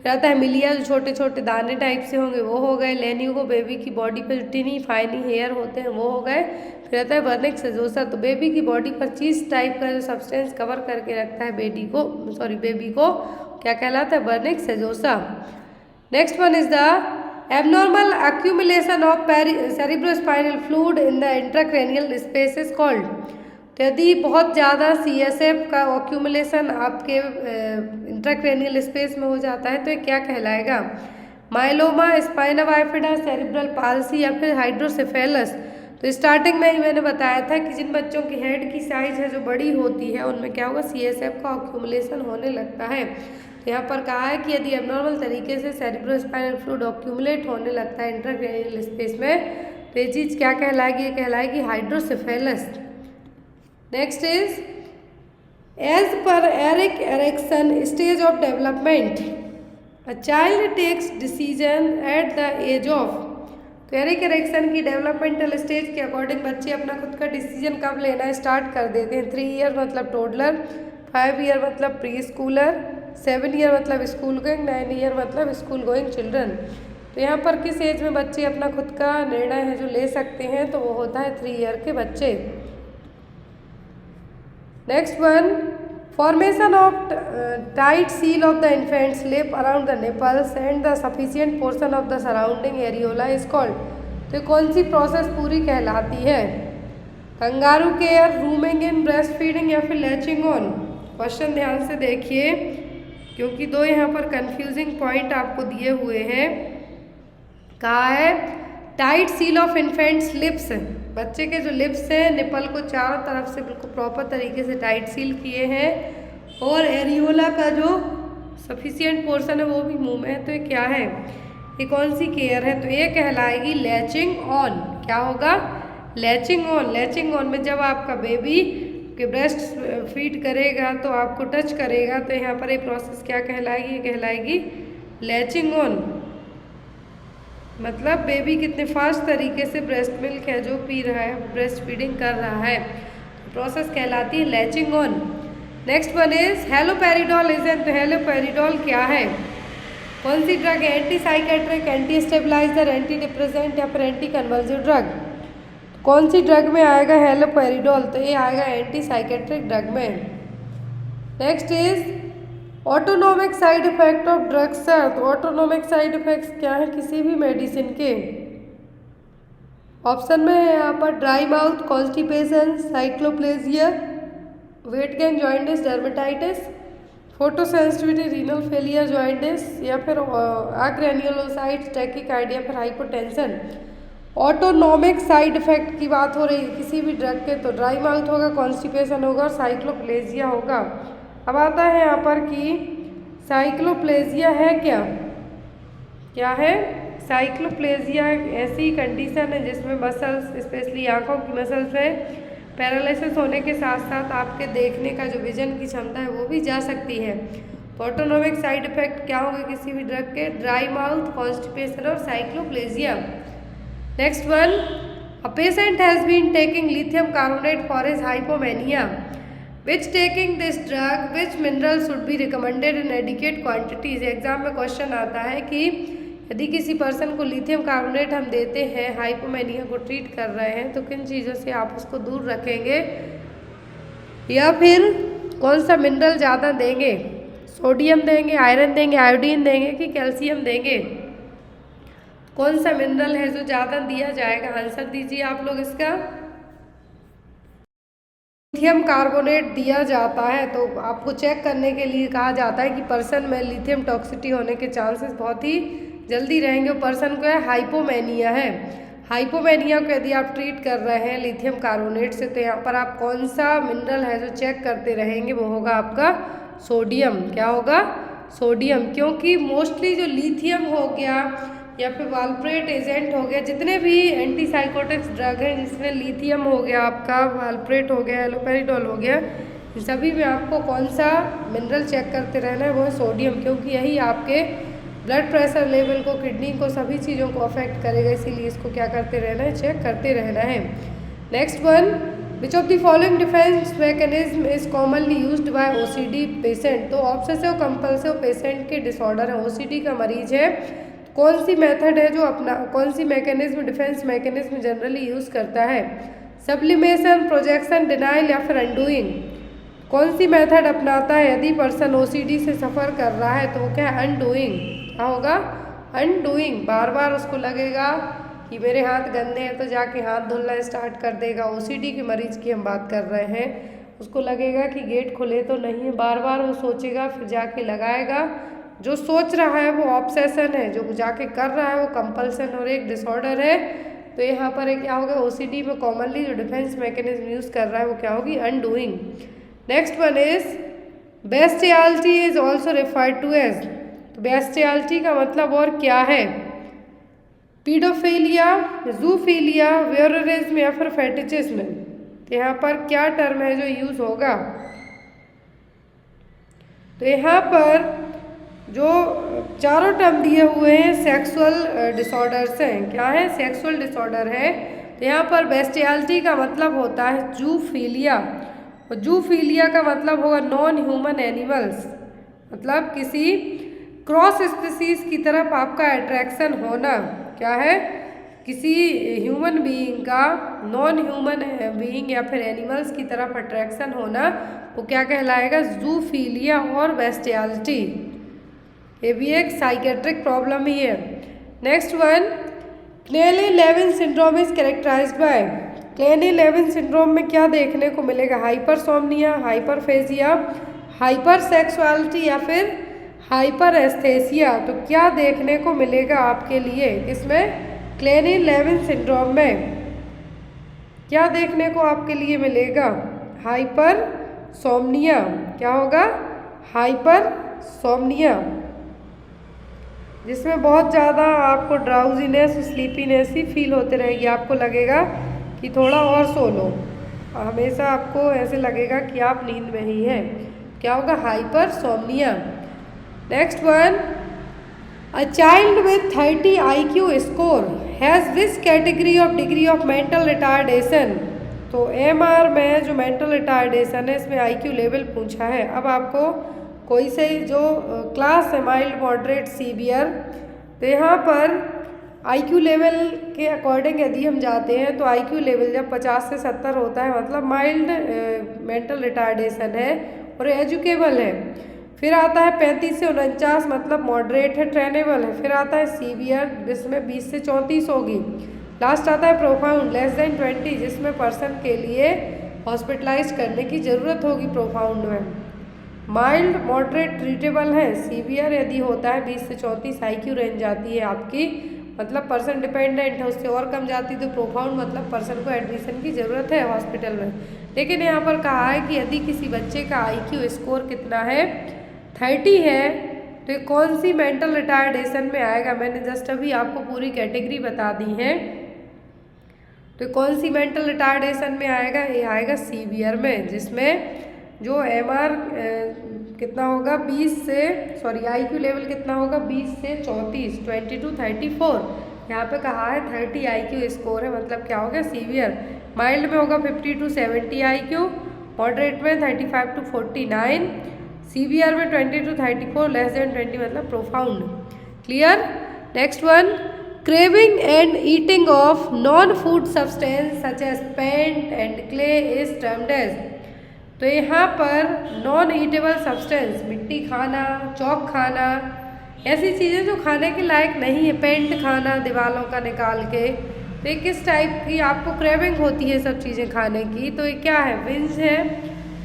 S1: रहता है मिलिया, जो छोटे छोटे दाने टाइप से होंगे वो हो गए। लेनियो को बेबी की बॉडी पे टिनी फाइनी हेयर होते हैं वो हो गए। फिर रहता है वर्निक्स सेजोसा, तो बेबी की बॉडी पर चीज टाइप का जो सब्सटेंस कवर करके रखता है बेबी को क्या कहलाता है? Vernix caseosa. Next one is the abnormal accumulation of cerebrospinal fluid in the intracranial space is called। तो यदि बहुत ज़्यादा CSF का ऑक्यूमुलेशन आपके इंट्राक्रेनियल स्पेस में हो जाता है तो ये क्या कहलाएगा? Myeloma, spina bifida, cerebral palsy या फिर हाइड्रोसेफेलस। तो स्टार्टिंग में ही मैंने बताया था कि जिन बच्चों की हेड की साइज है जो बड़ी होती है उनमें क्या होगा, CSF का ऑक्यूमुलेशन होने लगता है। तो यहाँ पर कहा है कि यदि एबनॉर्मल तरीके से सेरिब्रोस्पाइनल फ्लूइड ऑक्यूमुलेट होने लगता है इंट्राक्रैनियल स्पेस में, तो ये चीज़ क्या कहलाएगी, ये कहलाएगी hydrocephalus. Next is as per Erik Erikson stage of development a child takes decision at the age of. तो एरिक एरिक्सन की डेवलपमेंटल स्टेज के अकॉर्डिंग बच्चे अपना खुद का डिसीजन कब लेना स्टार्ट कर देते हैं। 3 ईयर मतलब टोडलर, 5 ईयर मतलब प्री स्कूलर, 7 ईयर मतलब स्कूल गोइंग, 9 ईयर मतलब स्कूल गोइंग चिल्ड्रन। तो यहाँ पर किस एज में बच्चे अपना खुद का निर्णय है जो ले सकते हैं, तो वो होता है 3 ईयर के बच्चे। Next one, formation of tight seal of the infants lip around the nipples and the sufficient portion of the surrounding areola is called. तो कौन सी प्रोसेस पूरी कहलाती है, kangaroo care, rooming in, breast feeding या फिर latching on. Question ध्यान से देखिए क्योंकि दो यहाँ पर कंफ्यूजिंग पॉइंट आपको दिए हुए हैं। कहा है tight seal of infants lips, बच्चे के जो लिप्स हैं निपल को चारों तरफ से बिल्कुल प्रॉपर तरीके से टाइट सील किए हैं, और एरियोला का जो सफिशिएंट पोर्शन है वो भी मुंह में है। तो ये क्या है, ये कौन सी केयर है, तो ये कहलाएगी लैचिंग ऑन। क्या होगा, लैचिंग ऑन। लैचिंग ऑन में जब आपका बेबी के ब्रेस्ट फीड करेगा तो आपको टच करेगा, तो यहाँ पर ये प्रोसेस क्या कहलाएगी, ये कहलाएगी लैचिंग ऑन। मतलब बेबी कितने फास्ट तरीके से ब्रेस्ट मिल्क है जो पी रहा है, ब्रेस्ट फीडिंग कर रहा है, प्रोसेस कहलाती है latching on. Next one is haloperidol is an. तो हेलोपेरिडोल क्या है, कौन सी ड्रग है, anti psychiatric, anti stabilizer, antidepressant या फिर एंटी कन्वल्सिव ड्रग। कौन सी ड्रग में आएगा हेलोपेरिडोल, तो ये आएगा एंटी साइकेट्रिक ड्रग में। Next is autonomic side effect of drugs. तो ऑटोनोमिक साइड इफेक्ट्स क्या है किसी भी मेडिसिन के, ऑप्शन में है यहाँ पर dry mouth, constipation, cycloplegia, weight gain, jaundice, dermatitis, photosensitivity, renal failure, jaundice या फिर ग्रैन्युलोसाइट्स, टैकीकार्डिया, फिर हाइपोटेंशन। ऑटोनोमिक साइड इफेक्ट की बात हो रही है किसी भी ड्रग के, तो ड्राई माउथ होगा, कॉन्स्टिपेशन होगा और साइक्लोप्लेजिया होगा। अब आता है यहाँ पर कि साइक्लोप्लेजिया है क्या, क्या है साइक्लोप्लेजिया, ऐसी कंडीशन है जिसमें मसल्स स्पेशली आँखों की मसल्स में पैरालिसिस होने के साथ साथ आपके देखने का जो विजन की क्षमता है वो भी जा सकती है। तो ऑटोनोमिक साइड इफेक्ट क्या होंगे किसी भी ड्रग के, ड्राई माउथ, कॉन्स्टिपेशन और cycloplegia. Next one, a patient has been taking lithium carbonate for his hypomania, which taking this drug which mineral should be recommended in adequate quantities। Exam में question आता है कि यदि किसी person को lithium carbonate हम देते हैं, हाइपोमेनिया को ट्रीट कर रहे हैं, तो किन चीज़ों से आप उसको दूर रखेंगे, या फिर कौन सा मिनरल ज़्यादा देंगे, सोडियम देंगे, आयरन देंगे, आयोडीन देंगे कि कैल्शियम देंगे, कौन सा मिनरल है जो ज़्यादा दिया जाएगा, आंसर दीजिए आप लोग इसका। लिथियम कार्बोनेट दिया जाता है तो आपको चेक करने के लिए कहा जाता है कि पर्सन में लिथियम टॉक्सिटी होने के चांसेस बहुत ही जल्दी रहेंगे। पर्सन को हाइपोमेनिया है, हाइपोमेनिया को यदि आप ट्रीट कर रहे हैं लिथियम कार्बोनेट से, तो यहाँ पर आप कौन सा मिनरल है जो चेक करते रहेंगे, वो होगा आपका सोडियम। क्या होगा, सोडियम, क्योंकि मोस्टली जो लिथियम हो गया या फिर वाल्प्रेट एजेंट हो गया, जितने भी एंटीसाइकोटिक्स ड्रग हैं जिसमें लिथियम हो गया, आपका वाल्प्रेट हो गया, हेलोपेरिडोल हो गया, इन सभी में आपको कौन सा मिनरल चेक करते रहना है, वो है सोडियम, क्योंकि यही आपके ब्लड प्रेशर लेवल को, किडनी को, सभी चीज़ों को अफेक्ट करेगा, इसीलिए इसको क्या करते रहना है, चेक करते रहना है। Next one, which of the following defence mechanism is commonly used by OCD patient. तो ऑब्सेसिव कंपल्सिव पेशेंट के डिसऑर्डर है, OCD का मरीज है, कौन सी मेथड है जो अपना, कौन सी mechanism, defence mechanism generally use करता है, सब्लिमेशन, प्रोजेक्शन, डिनाइल या फिर अनडूइंग। कौन सी मेथड अपनाता है यदि पर्सन OCD से सफ़र कर रहा है, तो वो क्या है, अनडूइंग। क्या होगा, अनडूइंग। बार बार उसको लगेगा कि मेरे हाथ गंदे हैं तो जाके हाथ धुलना स्टार्ट कर देगा। OCD के मरीज की हम बात कर रहे हैं, उसको लगेगा कि गेट खुले तो नहीं है, बार बार वो सोचेगा फिर जाके लगाएगा। जो सोच रहा है वो ऑब्सेशन है, जो जाके कर रहा है वो कंपल्सन और एक डिसऑर्डर है तो यहाँ पर क्या होगा, ओसीडी में कॉमनली जो डिफेंस मैकेनिज्म यूज़ कर रहा है वो क्या होगी, undoing. Next one is bestiality is also referred to as, तो बेस्टियलिटी का मतलब और क्या है, पीडोफिलिया, जूफिलिया, वोयरिज्म या फिर फेटिचिज्म। तो यहाँ पर क्या टर्म है जो यूज़ होगा, तो यहाँ पर जो चारों टर्म दिए हुए हैं सेक्सुअल डिसऑर्डर्स हैं, क्या है, सेक्सुअल डिसऑर्डर है। तो यहाँ पर बेस्टियलिटी का मतलब होता है जूफिलिया, और जूफिलिया का मतलब होगा नॉन ह्यूमन एनिमल्स, मतलब किसी क्रॉस स्पीसीज की तरफ आपका अट्रैक्शन होना, क्या है, किसी ह्यूमन बीइंग का नॉन ह्यूमन बीइंग या फिर एनिमल्स की तरफ अट्रैक्शन होना, वो क्या कहलाएगा, जूफिलिया और बेस्टियलिटी। ये भी एक साइकेट्रिक प्रॉब्लम ही है। Next one, Kleine Levin syndrome is characterised by, Kleine Levin syndrome में क्या देखने को मिलेगा, हाइपरसोमनिया, हाइपरफेजिया, हाइपरसेक्सुअलिटी या फिर हाइपर एस्थेसिया। तो क्या देखने को मिलेगा आपके लिए, इसमें क्लेनी-लेविन सिंड्रोम में क्या देखने को आपके लिए मिलेगा, हाइपरसोमनिया, क्या होगा, हाइपरसोमनिया, जिसमें बहुत ज़्यादा आपको ड्राउजीनेस, स्लीपीनेस ही फील होते रहेगी, आपको लगेगा कि थोड़ा और सो लो, हमेशा आपको ऐसे लगेगा कि आप नींद में ही हैं, क्या होगा, hypersomnia. Next one, a child with 30 IQ score has which category of degree of mental retardation. तो MR में जो मेंटल रिटार्डेशन है इसमें IQ लेवल पूछा है। अब आपको कोई से जो क्लास है, माइल्ड, मॉडरेट, सीवियर, तो यहाँ पर IQ लेवल के अकॉर्डिंग यदि हम जाते हैं तो IQ लेवल जब 50 से 70 होता है मतलब माइल्ड मेंटल रिटार्डेशन है और एजुकेबल है। फिर आता है 35 से 49 मतलब मॉडरेट है, ट्रेनेबल है। फिर आता है सीवियर जिसमें 20 से 34 होगी। लास्ट आता है प्रोफाउंड लेस देन 20 जिसमें पर्सन के लिए हॉस्पिटलाइज करने की ज़रूरत होगी प्रोफाउंड में। माइल्ड, मॉडरेट, ट्रीटेबल है। सीवियर यदि होता है 20 से 34 IQ रेंज जाती है आपकी, मतलब पर्सन डिपेंडेंट है, उससे और कम जाती तो प्रोफाउंड मतलब पर्सन को एडमिशन की ज़रूरत है हॉस्पिटल में। लेकिन यहाँ पर कहा है कि यदि किसी बच्चे का IQ स्कोर कितना है, 30 है, तो कौन सी मेंटल रिटार्डेशन में आएगा। मैंने जस्ट अभी आपको पूरी कैटेगरी बता दी है, तो कौन सी मेंटल रिटार्डेशन में आएगा, ये आएगा सीवियर में, जिसमें जो MR कितना होगा 20 से IQ लेवल कितना होगा 20 से 34, 20 to 34। यहाँ पे कहा है 30 IQ स्कोर है, मतलब क्या होगा सीवियर। माइल्ड में होगा 50 to 70 IQ, मॉडरेट में 35 to 49, सीवियर में 20 to 34, लेस देन 20 मतलब profound. Clear. Next one, craving and eating of non food substance such as paint and clay is termed as. तो यहाँ पर नॉन ईटेबल सब्सटेंस, मिट्टी खाना, चौक खाना, ऐसी चीज़ें जो खाने के लायक नहीं है, पेंट खाना दीवारों का निकाल के, तो ये किस टाइप की आपको क्रेविंग होती है सब चीज़ें खाने की, तो ये क्या है, विंज है,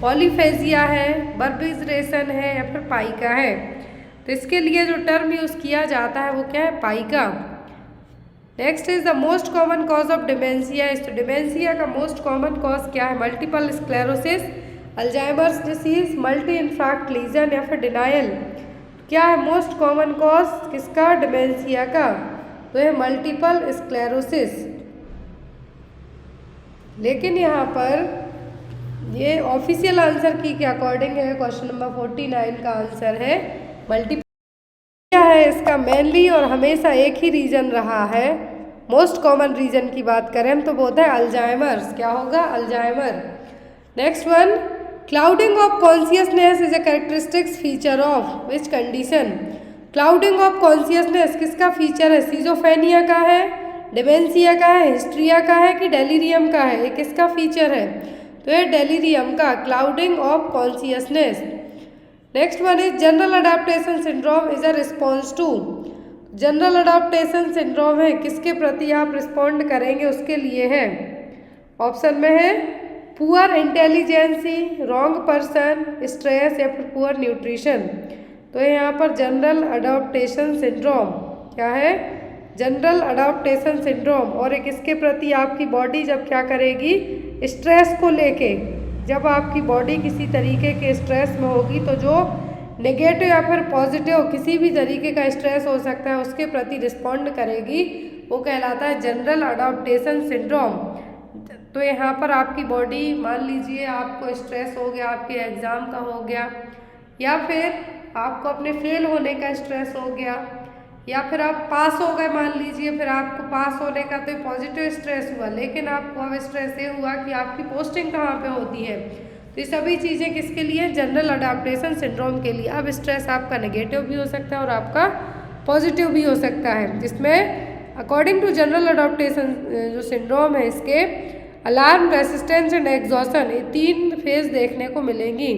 S1: पॉलीफेजिया है, बर्बिजरेशन है या फिर पाइका है। तो इसके लिए जो टर्म यूज़ किया जाता है वो क्या है, pica. Next is the most common cause of dementia. इस तो डिमेंशिया का मोस्ट कॉमन कॉज क्या है, multiple sclerosis, Alzheimer's disease, multi infarct lesion या फिर डिनायल। क्या है मोस्ट कॉमन कॉज किसका, डिमेंशिया का, तो है मल्टीपल स्क्लेरोसिस। लेकिन यहाँ पर ये ऑफिशियल आंसर की के अकॉर्डिंग है, क्वेश्चन नंबर 49 का आंसर है मल्टीपल। क्या है इसका मेनली और हमेशा एक ही रीजन रहा है, मोस्ट कॉमन रीजन की बात करें हम तो बोलते हैं अल्जाइमर्स। क्या होगा, Alzheimer. Next one, clouding of consciousness is a characteristics feature of which condition. Clouding of consciousness किसका फीचर है, सीजोफेनिया का है, डिमेंशिया का है, हिस्ट्रिया का है कि डेलीरियम का है, ये किसका फीचर है, तो ये डेलीरियम का, clouding of consciousness. Next one is general adaptation syndrome is a response to. General adaptation syndrome है, किसके प्रति आप रिस्पॉन्ड करेंगे उसके लिए है। ऑप्शन में है poor intelligency, wrong person, stress या फिर पुअर न्यूट्रिशन। तो यहाँ पर जनरल अडेप्टेशन सिंड्रोम क्या है, जनरल अडॉप्टेशन सिंड्रोम, और एक इसके प्रति आपकी बॉडी जब क्या करेगी, स्ट्रेस को लेके, जब आपकी बॉडी किसी तरीके के स्ट्रेस में होगी तो जो नेगेटिव या फिर पॉजिटिव किसी भी तरीके का स्ट्रेस हो सकता है उसके प्रति रिस्पॉन्ड करेगी, वो कहलाता है जनरल अडॉप्टेशन सिंड्रोम। तो यहाँ पर आपकी बॉडी, मान लीजिए आपको स्ट्रेस हो गया, आपके एग्ज़ाम का हो गया, या फिर आपको अपने फेल होने का स्ट्रेस हो गया, या फिर आप पास हो गए, मान लीजिए, फिर आपको पास होने का तो पॉजिटिव स्ट्रेस हुआ, लेकिन आपको अब स्ट्रेस ये हुआ कि आपकी पोस्टिंग कहाँ पे होती है। तो ये सभी चीज़ें किसके लिए, जनरल अडॉप्टेशन सिंड्रोम के लिए। अब स्ट्रेस आपका नेगेटिव भी हो सकता है और आपका पॉजिटिव भी हो सकता है, जिसमें अकॉर्डिंग टू जनरल अडॉप्टेशन जो सिंड्रोम है, इसके अलार्म, रेसिस्टेंस एंड एग्जॉशन, ये 3 फेज देखने को मिलेंगी।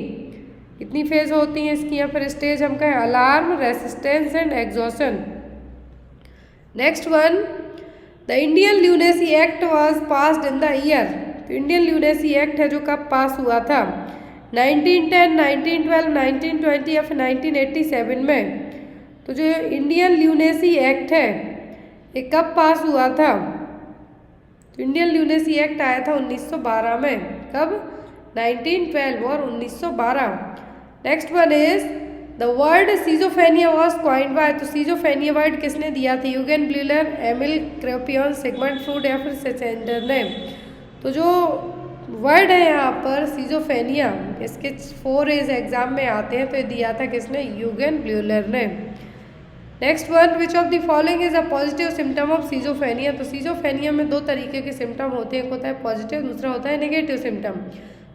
S1: कितनी फेज होती हैं इसकी, या फिर स्टेज हम कहें, alarm, resistance and exhaustion. Next one, the Indian lunacy act was passed in the year. तो इंडियन ल्यूनेसी एक्ट है जो कब पास हुआ था, 1910, 1912, 1920 या फिर 1987 में। तो जो इंडियन ल्यूनेसी एक्ट है ये कब पास हुआ था, तो इंडियन ल्यूनेसी एक्ट आया था 1912 में। कब, 1912 और 1912। Next one is the word schizophrenia was coined by. तो सीजोफेनिया वर्ड किसने दिया था, Eugen Bleuler, Emil Kraepelin, Sigmund Freud या फिर सेचेंडर ने। तो जो वर्ड है यहाँ पर सीजोफेनिया, इसके 4 एग्जाम में आते हैं, तो ये दिया था किसने, यूगेन ब्यूलर ने। Next one, which of the following is a positive symptom of schizophrenia. तो सीजोफेनिया में 2 तरीके के सिम्टम होते हैं, एक होता है पॉजिटिव, दूसरा होता है नेगेटिव सिम्टम।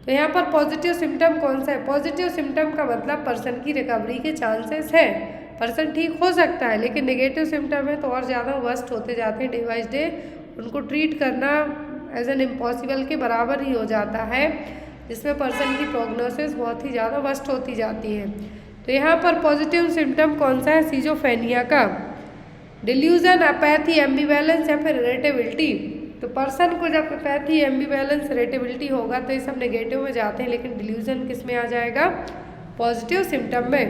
S1: तो यहाँ पर पॉजिटिव सिम्टम कौन सा है, पॉजिटिव सिम्टम का मतलब पर्सन की रिकवरी के चांसेस है, पर्सन ठीक हो सकता है, लेकिन नेगेटिव सिम्टम है तो और ज़्यादा वर्स्ट होते जाते हैं डे बाई डे, उनको ट्रीट करना एज एन इम्पॉसिबल के बराबर ही हो जाता है, जिसमें पर्सन की प्रोग्नोसिस बहुत ही ज़्यादा वर्स्ट होती जाती है। तो यहाँ पर पॉजिटिव सिम्टम कौन सा है, सीजोफेनिया का, डिल्यूजन, अपैथी, एम्बिवैलेंस या फिर इरिटेबिलिटी। तो पर्सन को जब अपैथी, एम्बिवैलेंस, इरिटेबिलिटी होगा तो ये सब नेगेटिव में जाते हैं, लेकिन डिल्यूजन किस में आ जाएगा, पॉजिटिव सिम्टम में।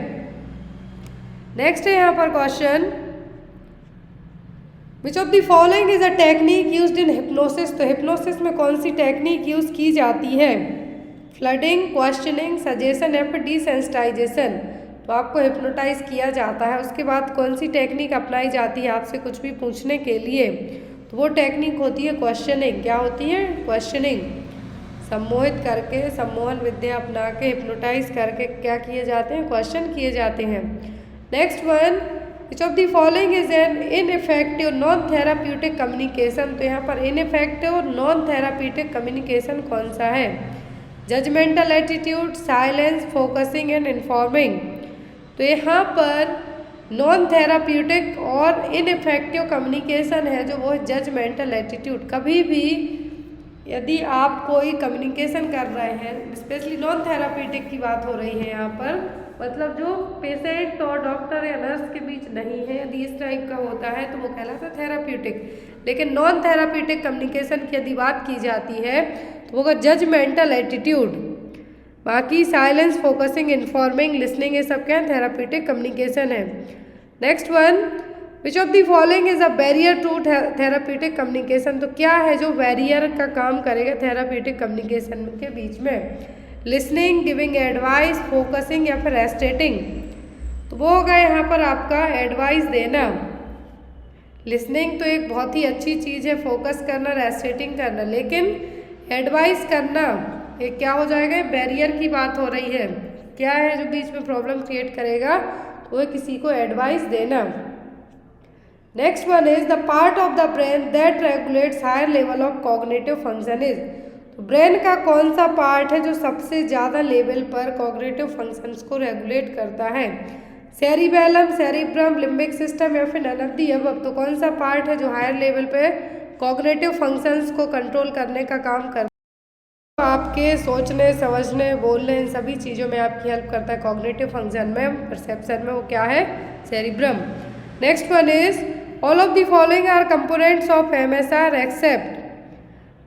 S1: नेक्स्ट है यहाँ पर question, which of the following is a technique used in hypnosis. तो हिप्नोसिस में कौन सी टेक्निक यूज की जाती है, फ्लडिंग, क्वेश्चनिंग, सजेशन या फिर डिसेंसिटाइजेशन। तो आपको हिप्नोटाइज किया जाता है, उसके बाद कौन सी टेक्निक अपनाई जाती है आपसे कुछ भी पूछने के लिए, तो वो टेक्निक होती है क्वेश्चनिंग। क्या होती है, क्वेश्चनिंग। सम्मोहित करके, सम्मोहन विद्या अपना के, हिप्नोटाइज करके क्या किए जाते हैं, क्वेश्चन किए जाते हैं। Next one, which of the following is an ineffective non therapeutic communication. तो यहाँ पर इनइफेक्टिव नॉन थेराप्यूटिक कम्युनिकेशन कौन सा है, judgemental attitude, silence, focusing and informing. तो यहाँ पर नॉन थेराप्यूटिक और इनइफेक्टिव कम्युनिकेशन है जो, वो है जजमेंटल एटीट्यूड। कभी भी यदि आप कोई कम्युनिकेशन कर रहे हैं, स्पेशली नॉन थेराप्यूटिक की बात हो रही है यहाँ पर, मतलब जो पेशेंट और डॉक्टर या नर्स के बीच नहीं है, यदि इस टाइप का होता है तो वो कहलाता है थेराप्यूटिक। लेकिन नॉन थेराप्यूटिक कम्युनिकेशन की यदि बात की जाती है तो वो जजमेंटल एटीट्यूड। बाकी साइलेंस, फोकसिंग, इन्फॉर्मिंग, लिसनिंग, ये सब क्या है, थेराप्यूटिक कम्युनिकेशन है। Next one, which of the following is a barrier to therapeutic communication. तो क्या है जो बैरियर का काम करेगा थेराप्यूटिक कम्युनिकेशन के बीच में, लिसनिंग, गिविंग एडवाइस, फोकसिंग या फिर रेस्टेटिंग। तो वो होगा यहाँ पर आपका एडवाइस देना। लिसनिंग तो एक बहुत ही अच्छी चीज़ है, फोकस करना, रेस्टेटिंग करना, लेकिन एडवाइस करना ये क्या हो जाएगा, बैरियर की बात हो रही है। क्या है जो बीच में प्रॉब्लम क्रिएट करेगा, तो वो किसी को एडवाइस देना। Next one is the part of the brain that regulates higher level of cognitive function is. तो ब्रेन का कौन सा पार्ट है जो सबसे ज़्यादा लेवल पर कॉग्निटिव फंक्शंस को रेगुलेट करता है, सेरिबेलम, सेरिब्रम, लिम्बिक सिस्टम या फिर नन ऑफ द अबव। तो कौन सा पार्ट है जो हायर लेवल पे कॉग्निटिव फंक्शंस को कंट्रोल करने का काम करता है, आपके सोचने, समझने, बोलने, इन सभी चीज़ों में आपकी हेल्प करता है कॉग्निटिव फंक्शन में, परसेप्शन में, वो क्या है, cerebrum. Next one is all of the following are components of MSR except.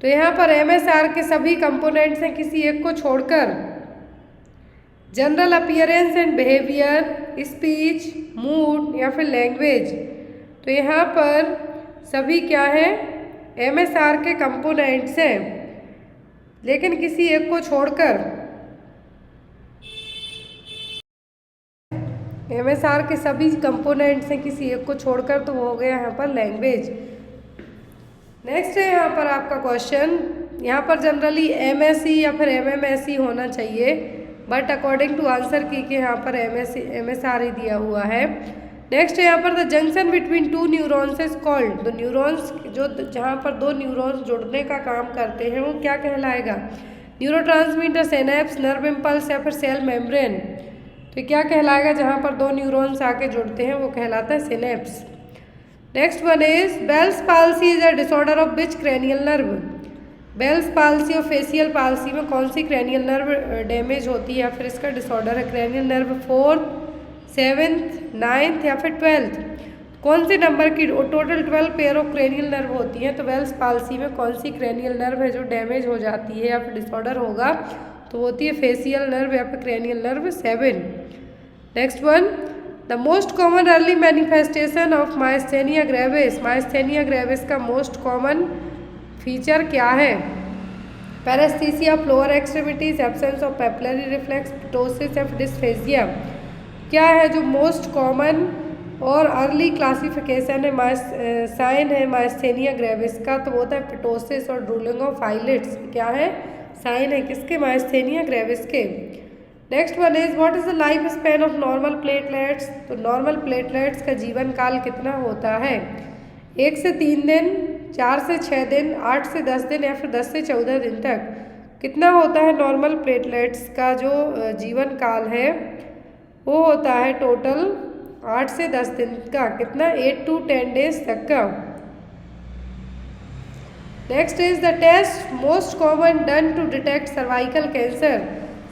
S1: तो यहाँ पर एमएसआर के सभी कंपोनेंट्स हैं किसी एक को छोड़कर, general appearance and behaviour, speech, mood या फिर लैंग्वेज। तो यहाँ पर सभी क्या है, MSR के कंपोनेंट्स हैं, लेकिन किसी एक को छोड़कर MSR के सभी कंपोनेंट्स हैं किसी एक को छोड़कर, तो वो हो गया यहाँ पर लैंग्वेज। नेक्स्ट है यहाँ पर आपका क्वेश्चन, यहाँ पर जनरली MSc या फिर MMSc होना चाहिए, बट अकॉर्डिंग टू आंसर की के यहाँ पर MSR ही दिया हुआ है। नेक्स्ट है यहाँ पर the junction between two neurons is called, तो न्यूरॉन्स जो जहाँ पर दो न्यूरॉन्स जुड़ने का काम करते हैं वो क्या कहलाएगा, न्यूरोट्रांसमीटर, सिनेप्स, नर्व इम्पल्स या फिर सेल मेम्ब्रेन। तो क्या कहलाएगा, जहाँ पर दो न्यूरॉन्स आके जुड़ते हैं वो कहलाता है synapse. Next one is Bell's palsy is a disorder of which cranial nerve, Bell's palsy और फेशियल पाल्सी में कौन सी क्रेनियल नर्व डैमेज होती है या फिर इसका डिसऑर्डर है, cranial nerve 4th, 7th, 9th या फिर 12th। कौन से नंबर की, total 12 pair of cranial nerve होती हैं, तो बेल्स पाल्सी में कौन सी क्रेनियल नर्व है जो डैमेज हो जाती है या फिर डिसऑर्डर होगा, तो होती है फेशियल नर्व या फिर cranial nerve 7। Next one, the most common early manifestation of myasthenia gravis, myasthenia gravis का मोस्ट कॉमन फीचर क्या है, paresthesia of lower extremities, absence of pupillary reflex, ptosis या डिस्फेजिया। क्या है जो मोस्ट कॉमन और अर्ली क्लासिफिकेशन है sign है माइस्थेनिया ग्रेविस का, तो वो होता है पिटोसिस और ड्रूलिंग ऑफ आइलिड्स। क्या है, साइन है किसके, माइस्थेनिया ग्रेविस के। Next one is what is the life span of normal platelets, तो नॉर्मल प्लेटलेट्स का जीवन काल कितना होता है, 1 से 3 दिन, 4 से 6 दिन, 8 से 10 दिन या फिर 10 से 14 दिन तक। कितना होता है नॉर्मल प्लेटलेट्स का जो जीवन काल है, वो होता है टोटल 8 से 10 दिन का, कितना 8 to 10 डेज तक का। Next is the test most common done to detect cervical cancer,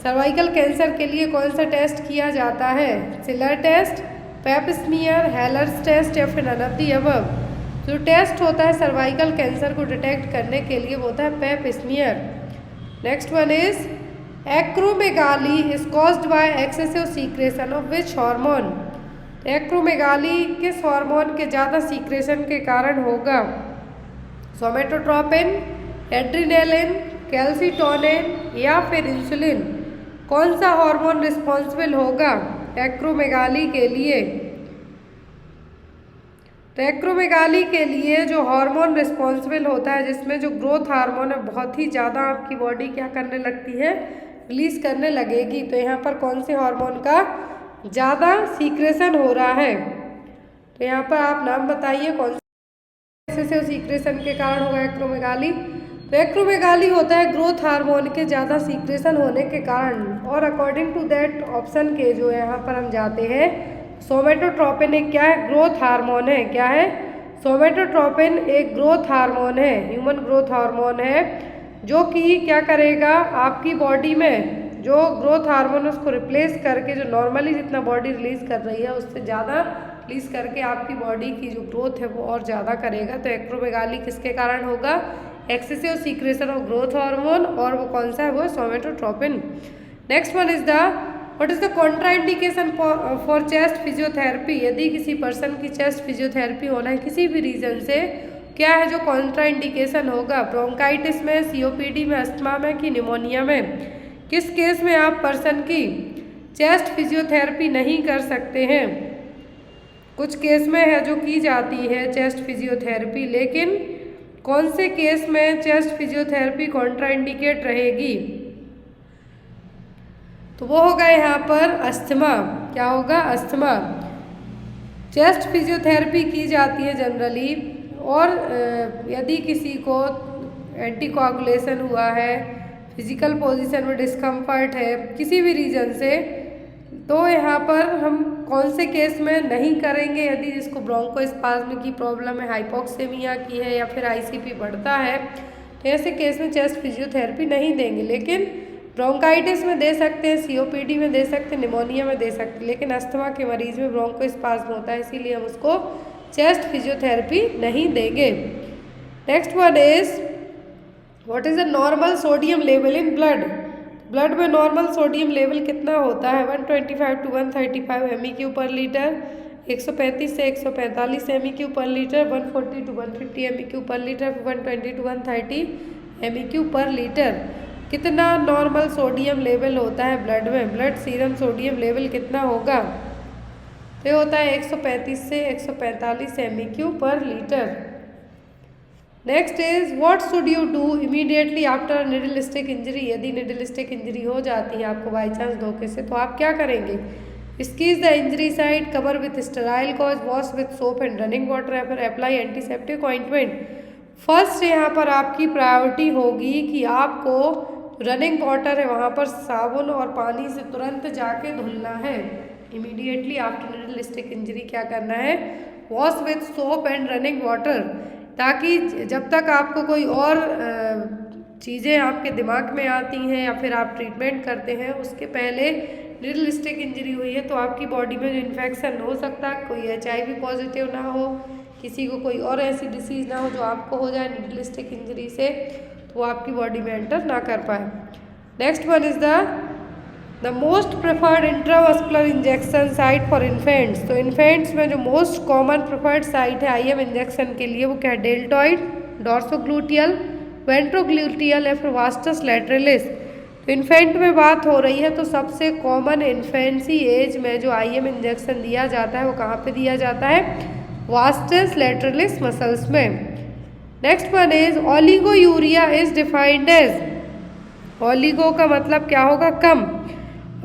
S1: cervical cancer के लिए कौन सा टेस्ट किया जाता है, Schiller test, pap smear, Heller's test या फिर नन ऑफ द अबव। जो टेस्ट होता है सर्वाइकल कैंसर को डिटेक्ट करने के लिए वो होता है Pap smear. Next one is acromegaly is caused by excessive secretion of which hormone, acromegaly किस हार्मोन के ज़्यादा सीक्रेशन के कारण होगा, सोमेटोट्रोपिन, एड्रिनेलिन, कैल्सिटोनिन या फिर इंसुलिन। कौन सा हार्मोन रिस्पॉन्सिबल होगा एक्रोमेगाली के लिए, तो एक्रोमेगाली के लिए जो हार्मोन रिस्पॉन्सिबल होता है, जिसमें जो ग्रोथ हार्मोन है बहुत ही ज़्यादा आपकी बॉडी क्या करने लगती है, रिलीज करने लगेगी। तो यहाँ पर कौन से हार्मोन का ज़्यादा सीक्रेशन हो रहा है, तो यहाँ पर आप नाम बताइए कौन से सीक्रेशन के कारण होगा एक्रोमेगाली। तो एक्रोमेगाली होता है ग्रोथ हार्मोन के ज़्यादा सीक्रेशन होने के कारण, और अकॉर्डिंग टू दैट ऑप्शन के जो यहाँ पर हम जाते हैं, सोमेटोट्रोपिन एक क्या है, ग्रोथ हार्मोन है। क्या है, सोमेटोट्रोपिन एक ग्रोथ हार्मोन है, ह्यूमन ग्रोथ हार्मोन है, जो कि क्या करेगा आपकी बॉडी में जो ग्रोथ हार्मोन उसको रिप्लेस करके जो नॉर्मली जितना बॉडी रिलीज कर रही है उससे ज़्यादा रिलीज करके आपकी बॉडी की जो ग्रोथ है वो और ज़्यादा करेगा। तो एक्रोमेगाली किसके कारण होगा, excessive secretion of growth hormone, और वो कौन सा है, वो somatotropin. Next one is the what is the contraindication for chest physiotherapy, यदि किसी पर्सन की चेस्ट फिजियोथेरेपी होना है किसी भी रीजन से, क्या है जो कॉन्ट्राइंडिकेशन होगा, ब्रोंकाइटिस में, COPD में, अस्थमा में कि निमोनिया में। किस केस में आप पर्सन की चेस्ट फिजियोथेरेपी नहीं कर सकते हैं, कुछ केस में है जो की जाती है चेस्ट फिजियोथेरेपी, लेकिन कौन से केस में चेस्ट फिजियोथेरेपी कॉन्ट्राइंडिकेट रहेगी, तो वो होगा यहाँ पर अस्थमा। क्या होगा, अस्थमा। चेस्ट फिजियोथेरेपी की जाती है जनरली, और यदि किसी को एंटीकोआगुलेशन हुआ है, फिजिकल पोजीशन में डिस्कम्फर्ट है किसी भी रीजन से, तो यहाँ पर हम कौन से केस में नहीं करेंगे, यदि जिसको ब्रोंकोस्पाज्म की प्रॉब्लम है, हाइपोक्सेमिया की है या फिर ICP बढ़ता है, तो ऐसे केस में चेस्ट फिजियोथेरेपी नहीं देंगे। लेकिन ब्रोंकाइटिस में दे सकते हैं, COPD में दे सकते हैं, निमोनिया में दे सकते हैं, लेकिन अस्थमा के मरीज में ब्रोंकोस्पाज्म होता है, इसीलिए हम उसको चेस्ट फिजियोथेरेपी नहीं देंगे। Next one is what is the normal sodium level in blood, blood में नॉर्मल सोडियम लेवल कितना होता है, 125 to 135 MEQ पर लीटर, 135 से 145 MEQ पर लीटर, 140 to 150 MEQ पर लीटर, 120 to 130 MEQ पर लीटर। कितना नॉर्मल सोडियम लेवल होता है ब्लड में? ब्लड सीरम सोडियम लेवल कितना होगा? तो ये होता है 135 से 145 MEQ पर litre. Next is what should you do immediately after needle stick injury. यदि निडल स्टिक इंजरी हो जाती है आपको बाई चांस धोखे से, तो आप क्या करेंगे? Squeeze the injury side, cover with sterile gauze, wash with soap and running water, या फिर अप्लाई एंटीसेप्टिक ऑइंटमेंट। फर्स्ट यहाँ पर आपकी प्रायोरिटी होगी कि आपको रनिंग वाटर है वहाँ पर साबुन और पानी से तुरंत जाके धुलना है। Immediately after needle stick injury क्या करना है? Wash with soap and running water, ताकि जब तक आपको कोई और चीज़ें आपके दिमाग में आती हैं या फिर आप ट्रीटमेंट करते हैं, उसके पहले निडल स्टिक इंजरी हुई है तो आपकी बॉडी में जो इन्फेक्शन हो सकता है, कोई HIV पॉजिटिव ना हो, किसी को कोई और ऐसी डिसीज़ ना हो जो आपको हो जाए निडल स्टिक इंजरी से, तो वो आपकी बॉडी में एंटर ना कर पाए। Next one is the most preferred intramuscular injection site for infants. तो इन्फेंट्स में जो मोस्ट कॉमन प्रेफर्ड साइट है IM इंजेक्शन के लिए वो क्या है? डेल्टॉइड, डॉर्सोग्लूटियल, वेंट्रोग्लूटियल या फिर वास्टस लैटरलिस। तो इन्फेंट में बात हो रही है तो सबसे कॉमन इन्फेंसी एज में जो IM इंजेक्शन दिया जाता है वो कहाँ पे दिया जाता है? वास्टस लैटरलिस मसल्स में। Next one is oliguria is defined as. Oligo का मतलब क्या होगा? कम।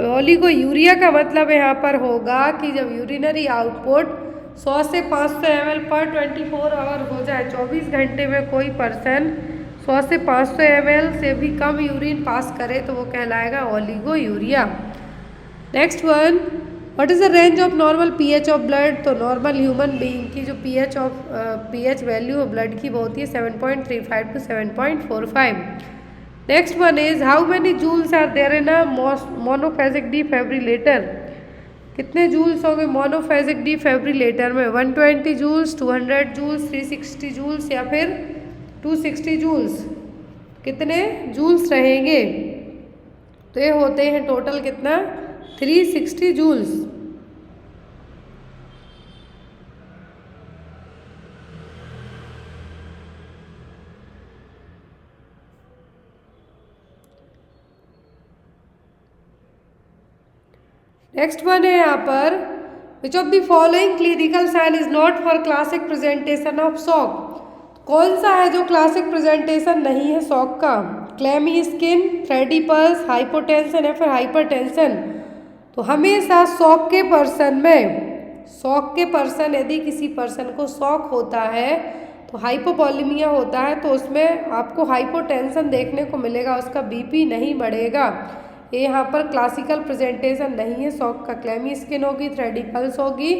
S1: ओलिगोयूरिया का मतलब यहाँ पर होगा कि जब यूरिनरी आउटपुट 100 से 500 ml पर 24 आवर हो जाए, 24 घंटे में कोई पर्सन 100 से 500 ml से भी कम यूरिन पास करे तो वो कहलाएगा oliguria. Next one, what is the range of normal pH of blood. तो नॉर्मल ह्यूमन बीइंग की जो pH वैल्यू ब्लड की वो होती है 7.35 to 7.45। Next one is how many joules are there in a monophasic defibrillator. कितने joules होंगे monophasic defibrillator में? 120 जूल्स, 200 जूल्स, 360 जूल्स या फिर 260 जूल्स। कितने जूल्स रहेंगे? तो ये होते हैं टोटल कितना? 360 जूल्स। नेक्स्ट वन है यहाँ पर which of the following clinical sign is not for classic presentation of shock. कौन सा है जो क्लासिक प्रेजेंटेशन नहीं है शॉक का? क्लैमी स्किन, थ्रेडी पल्स, हाइपोटेंशन या फिर हाइपरटेंशन। तो हमेशा शॉक के पर्सन यदि किसी पर्सन को शॉक होता है तो हाइपोवोलेमिया होता है तो उसमें आपको हाइपोटेंशन देखने को मिलेगा, उसका BP नहीं बढ़ेगा। ये यहाँ पर क्लासिकल प्रेजेंटेशन नहीं है शॉक का। क्लैमी स्किन होगी, थ्रेडी पल्स होगी,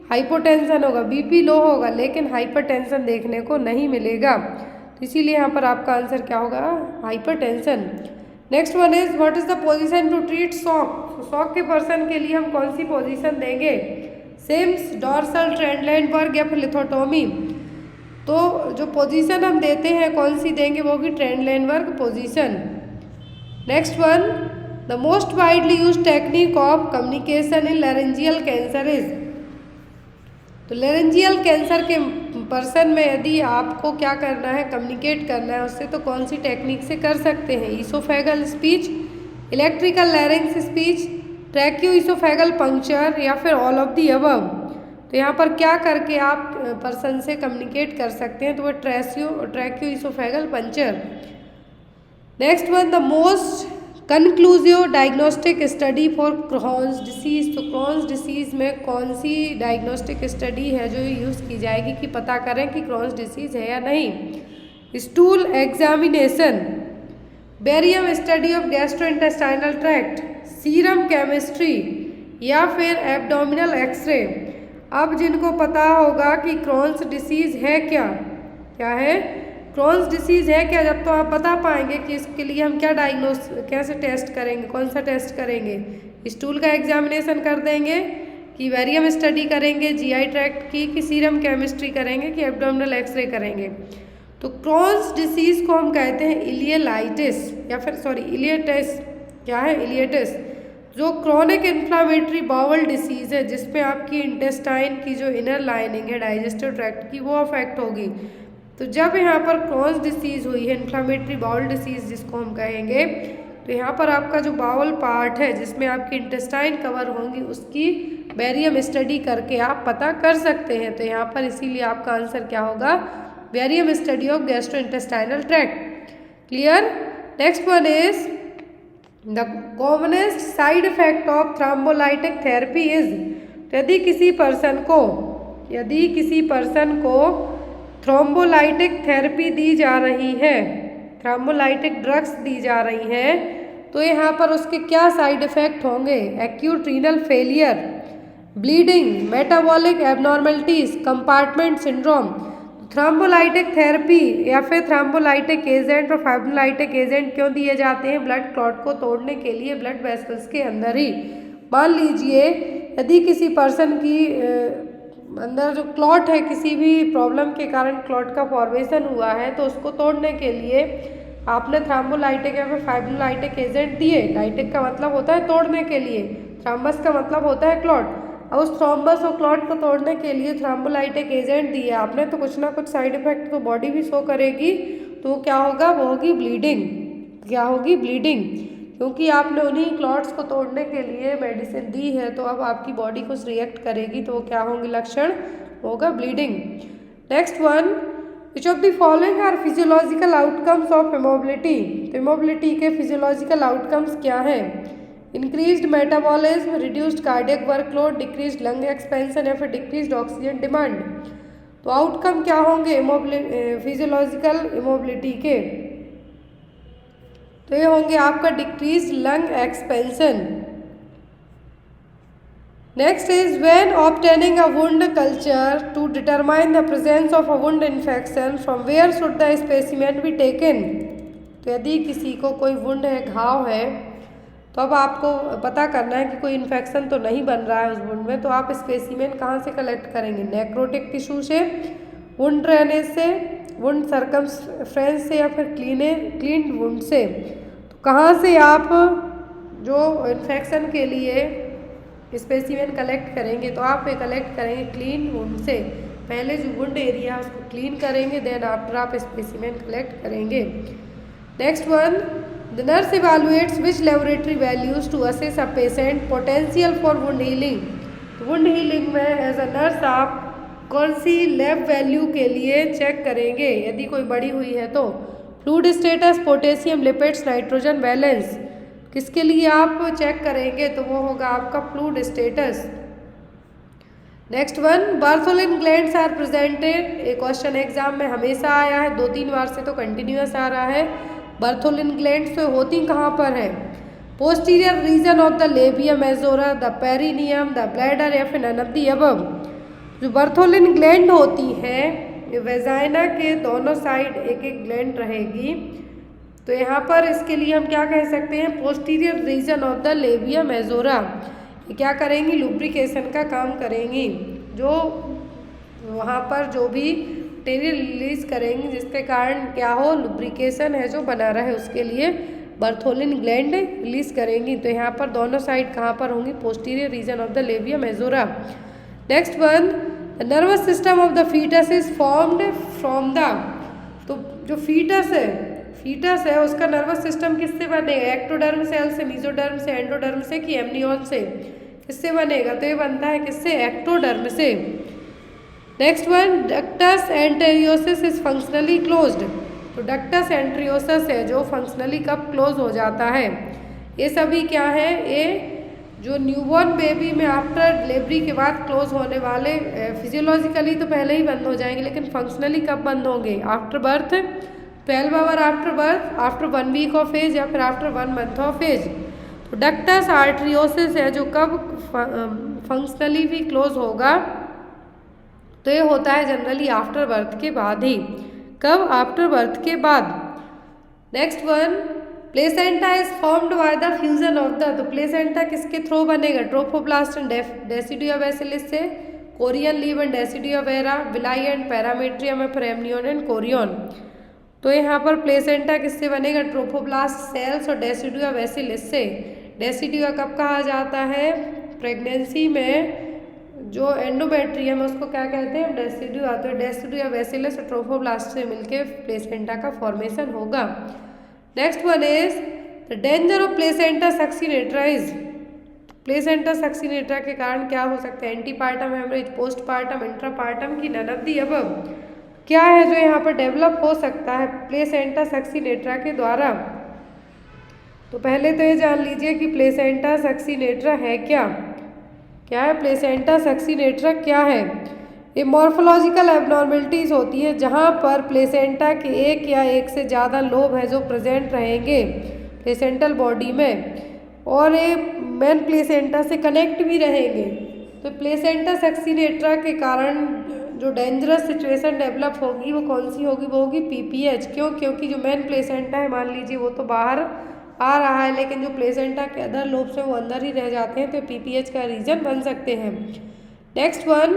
S1: हाइपोटेंशन होगा, BP लो होगा लेकिन हाइपरटेंशन देखने को नहीं मिलेगा। तो इसीलिए यहाँ पर आपका आंसर क्या होगा? Hypertension. Next one is what is the position to treat shock. Shock के पर्सन के लिए हम कौन सी पोजीशन देंगे? सिम्स, डॉर्सल, ट्रेंडलैंडबर्ग या फिर लिथोटोमी। तो जो पोजीशन हम देते हैं कौन सी देंगे? वो होगी Trendelenburg position. Next one, the most widely use technique of communication in laryngeal cancer is. तो लैरेंजियल कैंसर के पर्सन में यदि आपको क्या करना है? कम्युनिकेट करना है उससे, तो कौन सी टेक्निक से कर सकते हैं? Oesophageal speech, electrical larynx speech, tracheo oesophageal puncture या फिर ऑल ऑफ दी अबव। तो यहाँ पर क्या करके आप पर्सन से कम्युनिकेट कर सकते हैं? तो वो tracheo oesophageal puncture. Next one, the most conclusive diagnostic study for Crohn's disease. तो क्रॉन्स डिसीज़ में कौन सी डायग्नोस्टिक स्टडी है जो यूज़ की जाएगी कि पता करें कि क्रॉन्स डिसीज़ है या नहीं? Stool examination, barium study of gastrointestinal tract, serum chemistry या फिर एब्डोमिनल एक्सरे। अब जिनको पता होगा कि क्रॉन्स डिसीज़ है क्या है क्रॉन्स डिसीज़ है क्या, जब तो आप बता पाएंगे कि इसके लिए हम क्या कैसे टेस्ट करेंगे, कौन सा टेस्ट करेंगे? स्टूल का एग्जामिनेशन कर देंगे कि वेरियम स्टडी करेंगे GI ट्रैक्ट की, कि सीरम केमिस्ट्री करेंगे, कि एब्डोमिनल एक्सरे करेंगे। तो क्रॉन्स डिसीज़ को हम कहते हैं इलियलाइटिस या फिर इलियटिस। क्या है? इलियटिस। जो क्रोनिक इन्फ्लामेटरी बाउल डिसीज़ है जिसमें आपकी इंटेस्टाइन की जो इनर लाइनिंग है डाइजेस्टिव ट्रैक्ट की वो अफेक्ट होगी। तो जब यहाँ पर क्रॉन्स डिसीज़ हुई है, इन्फ्लामेटरी बाउल डिसीज़ जिसको हम कहेंगे, तो यहाँ पर आपका जो बाउल पार्ट है जिसमें आपकी इंटेस्टाइन कवर होंगी उसकी बैरियम स्टडी करके आप पता कर सकते हैं। तो यहाँ पर इसीलिए आपका आंसर क्या होगा, barium study of gastrointestinal tract. Clear. Next one is the commonest side effect of thrombolytic therapy is. यदि किसी पर्सन को थ्रोम्बोलाइटिक थेरेपी दी जा रही है, थ्रोम्बोलाइटिक ड्रग्स दी जा रही हैं, तो यहाँ पर उसके क्या साइड इफ़ेक्ट होंगे, acute renal failure, bleeding, metabolic abnormalities, compartment syndrome. Thrombolytic therapy या फिर थ्रोम्बोलाइटिक एजेंट और फाइब्रोलाइटिक एजेंट क्यों दिए जाते हैं, ब्लड क्लॉट को तोड़ने के लिए ब्लड वेसल्स के अंदर ही। मान लीजिए यदि किसी पर्सन की अंदर जो क्लॉट है, किसी भी प्रॉब्लम के कारण क्लॉट का फॉर्मेशन हुआ है, तो उसको तोड़ने के लिए आपने थ्रोम्बोलाइटिक या फिर फाइब्रोलाइटिक एजेंट दिए। लाइटिक का मतलब होता है तोड़ने के लिए, थ्रोम्बस का मतलब होता है क्लॉट। अब उस थ्रोम्बस और क्लॉट को तोड़ने के लिए थ्रोम्बोलाइटिक एजेंट दिए आपने, तो कुछ ना कुछ साइड इफेक्ट तो बॉडी भी शो करेगी। तो क्या होगा, वो होगी ब्लीडिंग। क्या होगी, ब्लीडिंग, क्योंकि आपने उन्हीं क्लॉट्स को तोड़ने के लिए मेडिसिन दी है, तो अब आपकी बॉडी कुछ रिएक्ट करेगी, तो क्या होंगे लक्षण, होगा bleeding. Next one, which of the following are physiological outcomes of immobility. तो इमोबिलिटी के फिजियोलॉजिकल आउटकम्स क्या हैं, increased metabolism, reduced cardiac workload, decreased lung expansion या फिर डिक्रीज्ड ऑक्सीजन डिमांड। तो आउटकम क्या होंगे फिजियोलॉजिकल इमोबिलिटी के, तो ये होंगे आपका decrease lung expansion. Next is when obtaining a wound culture to determine the presence of a wound infection, from where should the specimen be taken. तो यदि किसी को कोई वुंड है, घाव है, तो अब आपको पता करना है कि कोई इन्फेक्शन तो नहीं बन रहा है उस वुंड में, तो आप स्पेसिमेन कहाँ से कलेक्ट करेंगे, नेक्रोटिक टिश्यू से, वुंड ड्रेनेज से, वुंड सर्कमफ्रेंस से या फिर क्लीन वुंड से। तो कहाँ से आप जो इन्फेक्शन के लिए स्पेसिमेन कलेक्ट करेंगे, तो आप कलेक्ट करेंगे क्लीन वुंड से। पहले जो वुंड एरिया उसको क्लीन करेंगे, देन आफ्टर आप स्पेसिमेन कलेक्ट करेंगे। Next one, the nurse evaluates which laboratory values to assess a patient potential for wound healing. तो वुंड हीलिंग में एज अ नर्स आप कौन सी लैब वैल्यू के लिए चेक करेंगे, यदि कोई बढ़ी हुई है तो fluid status, potassium, lipids, nitrogen balance, किसके लिए आप चेक करेंगे, तो वो होगा आपका fluid status. Next one, Bartholin glands are presented. एक क्वेश्चन एग्जाम में हमेशा आया है, 2-3 बार से तो कंटिन्यूस आ रहा है। बार्थोलिन ग्लैंड्स तो होती कहाँ पर है, posterior region of the labia majora, the perineum, the bladder या फिर नन ऑफ द अबव। जो बार्थोलिन ग्लैंड होती हैं, ये वेजाइना के दोनों साइड एक एक ग्लैंड रहेगी। तो यहाँ पर इसके लिए हम क्या कह सकते हैं, posterior region of the labia majora. ये क्या करेंगी, लुब्रिकेशन का काम करेंगी, जो वहाँ पर जो भी मटेरियल रिलीज करेंगी जिसके कारण क्या हो, लुब्रिकेशन है जो बना रहे, उसके लिए बार्थोलिन ग्लैंड रिलीज करेंगी। तो यहाँ पर दोनों साइड कहाँ पर होंगी, posterior region of the labia majora. Next one, the nervous system of the foetus is formed from the. तो जो फीटस है उसका नर्वस सिस्टम किससे बनेगा, एक्टोडर्म सेल से, मेसोडर्म से, एंडोडर्म से कि एमनियन से, किससे बनेगा, तो ये बनता है किससे, एक्टोडर्म से। Next one, ductus arteriosus is functionally closed. तो डक्टस एंटेरियोसिस है जो फंक्शनली कब क्लोज हो जाता है, ये सभी क्या है, ये जो न्यूबॉर्न बेबी में आफ्टर डिलीवरी के बाद क्लोज होने वाले, फिजियोलॉजिकली तो पहले ही बंद हो जाएंगे, लेकिन फंक्शनली कब बंद होंगे, after birth, 12 hour after birth, after 1 week of age या फिर आफ्टर 1 मंथ ऑफ एज। तो डक्टस आर्टरियोसिस है जो कब फंक्शनली भी क्लोज होगा, तो ये होता है जनरली आफ्टर बर्थ के बाद ही। कब, आफ्टर बर्थ के बाद। Next one, placenta is formed by the fusion of the. तो प्लेसेंटा किसके थ्रू बनेगा, ट्रोफोब्लास्ट एंड डेसिडुआ बेसिलिस से, Korean leave and decidua vera, villi and parametrium and amnion and Korean. तो यहाँ पर प्लेसेंटा किससे बनेगा, ट्रोफोब्लास्ट सेल्स और डेसिडुआ बेसिलिस से। डेसिडुआ कब कहा जाता है? प्रेगनेंसी में जो एंडोमेट्रियम है उसको क्या कहते हैं? डेसिडुआ। तो डेसिडुआ बैसिलस और ट्रोफोब्लास्ट से मिलके प्लेसेंटा का फॉर्मेशन होगा। Next one is the danger of placenta succenturiata is. Placenta succenturiata के कारण क्या हो सकता है? एंटीपार्टम हेमरेज, पोस्टपार्टम, इंट्रापार्टम की नन ऑफ द अबव। क्या है जो यहाँ पर डेवलप हो सकता है प्लेसेंटा सक्सिनेट्रा के द्वारा? तो पहले तो ये जान लीजिए कि प्लेसेंटा सक्सिनेट्रा है क्या? क्या है प्लेसेंटा सक्सिनेट्रा? क्या है? ये मॉर्फोलॉजिकल एबनॉर्मेलिटीज़ होती है जहाँ पर प्लेसेंटा के एक या एक से ज़्यादा लोब है जो प्रेजेंट रहेंगे प्लेसेंटल बॉडी में, और ये मेन प्लेसेंटा से कनेक्ट भी रहेंगे। तो प्लेसेंटा सक्सिनेट्रा के कारण जो डेंजरस सिचुएशन डेवलप होगी वो कौन सी होगी? वो होगी PPH। क्यों? क्योंकि जो मेन प्लेसेंटा है मान लीजिए वो तो बाहर आ रहा है, लेकिन जो प्लेसेंटा के अदर लोब्स हैं वो अंदर ही रह जाते हैं, तो PPH का रीजन बन सकते हैं। Next one,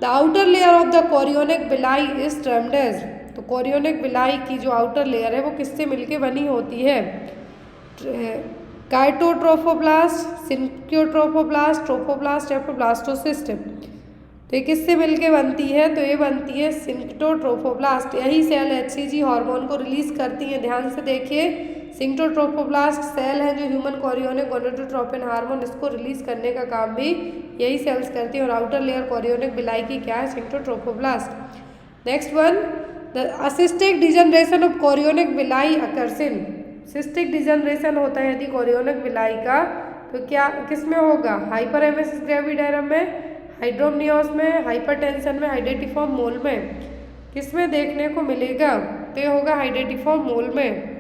S1: the outer layer of the chorionic villi is termed as. तो कोरियोनिक विलाई की जो आउटर लेयर है वो किससे मिलके बनी होती है? काइटोट्रोफोब्लास्ट, सिंक्योट्रोफोब्लास्ट, ट्रोफोब्लास्ट या फिर ब्लास्टोसिस्ट। तो ये किससे मिलके बनती है? तो ये बनती है सिंक्टोट्रोफोब्लास्ट। यही सेल HCG हार्मोन को रिलीज करती है। ध्यान से देखिए, सिंक्टोट्रोफोब्लास्ट सेल है जो ह्यूमन कोरियोनिक गोनाडोट्रोपिन हार्मोन इसको रिलीज करने का काम भी यही सेल्स करती है। और आउटर लेयर कोरियोनिक विलाई की क्या है? Syncytiotrophoblast. Next one, the cystic degeneration of chorionic villi occurs in. Cystic degeneration होता है यदि कोरियोनिक विलाई का, तो क्या किस में होगा? हाइपरेमेसिस ग्रेविडेरम में, हाइड्रोमनियोस में, हाइपरटेंशन में, हाइडेटिफॉर्म मोल में। किस में देखने को मिलेगा? तो ये होगा हाइडेटिफॉर्म मोल में।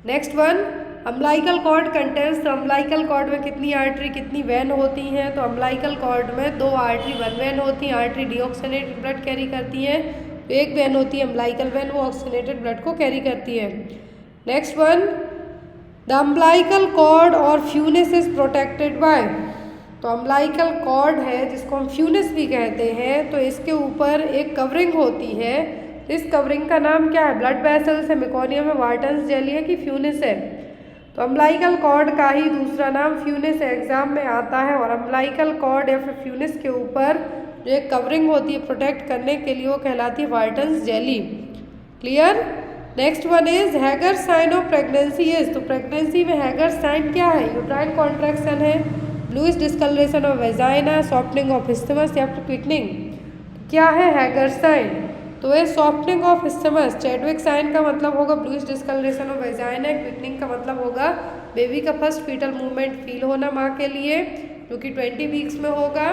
S1: Next one, umbilical cord contains. तो अम्लाइकल कॉर्ड में कितनी आर्टरी कितनी वेन होती हैं? तो अम्लाइकल कॉर्ड में 2 आर्टरी 1 वेन होती हैं। आर्टरी डीऑक्सीनेटेड ब्लड कैरी करती हैं, तो एक वेन होती है अम्लाइकल वेन, वो ऑक्सीनेटेड ब्लड को कैरी करती है। Next one, the umbilical cord और फ्यूनिस इज प्रोटेक्टेड बाय। तो अम्लाइकल कॉर्ड है जिसको हम फ्यूनिस भी कहते हैं, तो इसके ऊपर एक कवरिंग होती है। इस कवरिंग का नाम क्या है? ब्लड वेसल्स है, मेकोनियम है, वार्टन्स जेली है कि फ्यूनिस है? तो अम्लाइकल कॉर्ड का ही दूसरा नाम फ्यूनिस है, एग्जाम में आता है। और अम्लाइकल कॉर्ड या फिर फ्यूनिस के ऊपर जो एक कवरिंग होती है प्रोटेक्ट करने के लिए वो कहलाती है Wharton's jelly. Clear? Next one is Hegar sign of pregnancy is. तो प्रेगनेंसी में हैगर साइन क्या है? यूट्राइन कॉन्ट्रैक्शन है, bluish discolouration of vagina, softening of isthmus या फिर क्विकनिंग। क्या है हैगर साइन? तो ये softening of isthmus. Chadwick sign का मतलब होगा bluish discolouration of vagina, quickening का मतलब होगा बेबी का फर्स्ट फीटल मूवमेंट फील होना माँ के लिए, जो कि 20 वीक्स में होगा।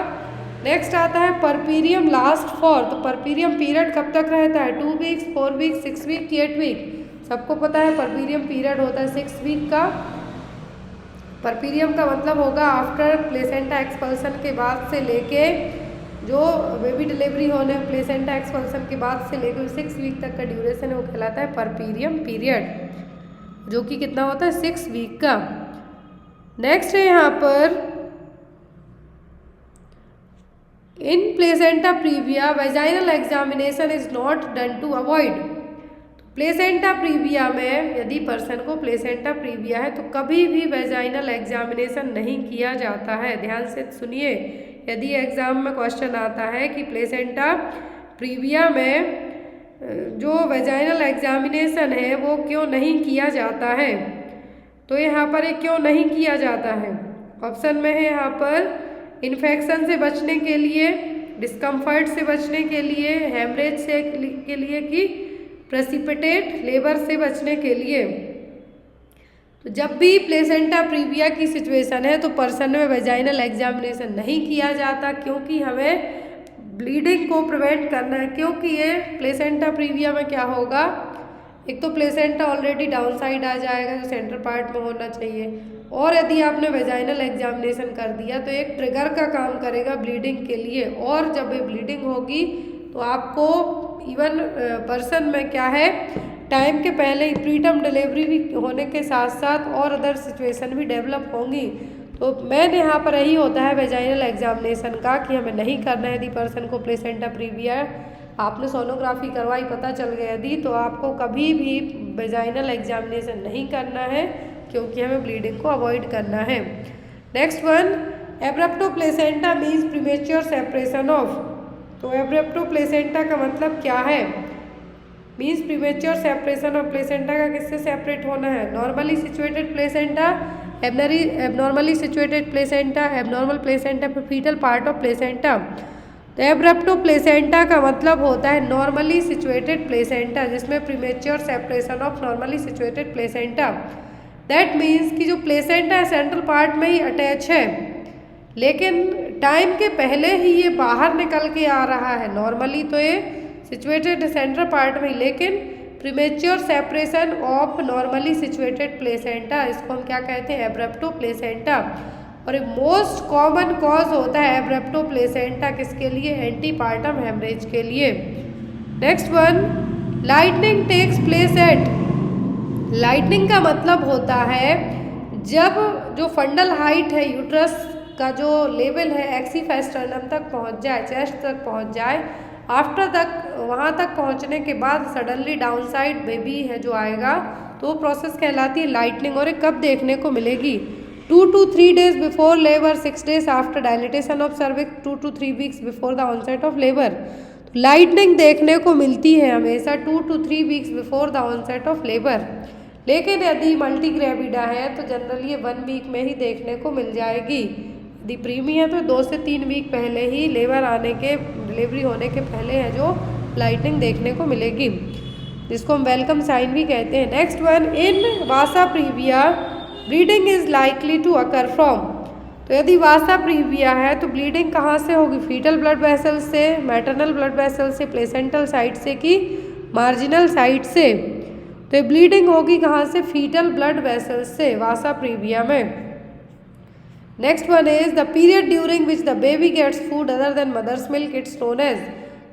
S1: नेक्स्ट आता है परपीरियम लास्ट फॉर। तो परपीरियम पीरियड कब तक रहता है? 2 वीक्स, 4 वीक्स, 6 वीक की 8 वीक। सबको पता है परपीरियम पीरियड होता है 6 वीक का। परपीरियम का मतलब होगा आफ्टर प्लेसेंटा एक्सपल्सन के बाद से लेके जो बेबी डिलीवरी होने प्लेसेंटा एक्सपल्सन के बाद से लेकर 6 वीक तक का ड्यूरेशन है वो कहलाता है परपीरियम पीरियड, जो कि कितना होता है? 6 वीक का। नेक्स्ट है यहाँ पर in placenta previa vaginal examination is not done to avoid. Placenta previa में यदि पर्सन को प्लेसेंटा प्रीविया है तो कभी भी वेजाइनल एग्जामिनेशन नहीं किया जाता है। ध्यान से सुनिए, यदि एग्जाम में क्वेश्चन आता है कि प्लेसेंटा प्रीविया में जो वेजाइनल एग्जामिनेशन है वो क्यों नहीं किया जाता है, तो यहाँ पर ये क्यों नहीं किया जाता है? ऑप्शन में है यहाँ पर इन्फेक्शन से बचने के लिए, डिस्कम्फर्ट से बचने के लिए, हेमरेज से के लिए कि प्रेसिपिटेट लेबर से बचने के लिए। तो जब भी प्लेसेंटा प्रीविया की सिचुएशन है तो पर्सन में वेजाइनल एग्जामिनेशन नहीं किया जाता, क्योंकि हमें ब्लीडिंग को प्रिवेंट करना है। क्योंकि ये प्लेसेंटा प्रीविया में क्या होगा, एक तो प्लेसेंटा ऑलरेडी डाउन साइड आ जाएगा जो सेंटर पार्ट में होना चाहिए, और यदि आपने वेजाइनल एग्जामिनेशन कर दिया तो एक ट्रिगर का काम करेगा ब्लीडिंग के लिए, और जब ये ब्लीडिंग होगी तो आपको इवन पर्सन में क्या है टाइम के पहले ही प्रीटर्म डिलीवरी भी होने के साथ साथ और अदर सिचुएशन भी डेवलप होंगी। तो मेन यहाँ पर यही होता है वेजाइनल एग्जामिनेशन का कि हमें नहीं करना है। यदि पर्सन को प्लेसेंटा प्रीविया आपने सोनोग्राफी करवाई, पता चल गया यदि, तो आपको कभी भी वेजाइनल एग्जामिनेशन नहीं करना है। क्योंकि हमें ब्लीडिंग को अवॉइड करना है। Next one, abruptio placenta means premature separation of. तो एब्रप्टो प्लेसेंटा का मतलब क्या है? Means premature separation of placenta का किससे सेपरेट होना है? Normally situated placenta, abnormally situated placenta, abnormal placenta, फिर फीटल पार्ट ऑफ प्लेसेंटा। तो एब्रप्टो प्लेसेंटा का मतलब होता है नॉर्मली सिचुएटेड प्लेसेंटा, जिसमें premature separation of normally situated placenta. That means कि जो प्लेसेंटा है सेंट्रल पार्ट में ही अटैच है, लेकिन टाइम के पहले ही ये बाहर निकल के आ रहा है। नॉर्मली तो ये सिचुएटेड सेंट्रल पार्ट में, लेकिन premature separation of normally situated placenta, इसको हम क्या कहते हैं? एब्रप्टो प्लेसेंटा। और एक मोस्ट कॉमन कॉज होता है एब्रप्टो प्लेसेंटा किसके लिए? एंटीपार्टम हेमरेज के लिए। Next one, lightning takes place at. Lightning का मतलब होता है जब जो फंडल हाइट है यूट्रस का जो लेवल है एक्सीफेस्टर्नम तक पहुंच जाए, चेस्ट तक पहुंच जाए, आफ्टर तक वहाँ तक पहुँचने के बाद सडनली डाउन साइड बेबी है जो आएगा, तो वो प्रोसेस कहलाती है लाइटनिंग। और ये कब देखने को मिलेगी? 2 to 3 days before labour, 6 days after dilatation of cervix, 2 to 3 weeks before the onset of labour. तो लाइटनिंग देखने को मिलती है हमेशा 2 to 3 weeks before the onset of labour. लेकिन यदि मल्टी ग्रेविडा है तो जनरली ये 1 week में ही देखने को मिल जाएगी। यदि प्रीमी है तो 2 से 3 week पहले ही, लेबर आने के, डिलीवरी होने के पहले है जो लाइटनिंग देखने को मिलेगी, जिसको हम वेलकम साइन भी कहते हैं। Next one, in vasa previa bleeding is likely to occur from. तो यदि वासा प्रीविया है तो ब्लीडिंग कहाँ से होगी? फीटल ब्लड वेसल से, मैटरनल ब्लड वेसल से, प्लेसेंटल साइड से कि मार्जिनल साइड से? तो ब्लीडिंग होगी कहाँ से? फीटल ब्लड वेसल से, वासा प्रीविया में। Next one is the period during which the baby gets food other than mother's milk, it's known as.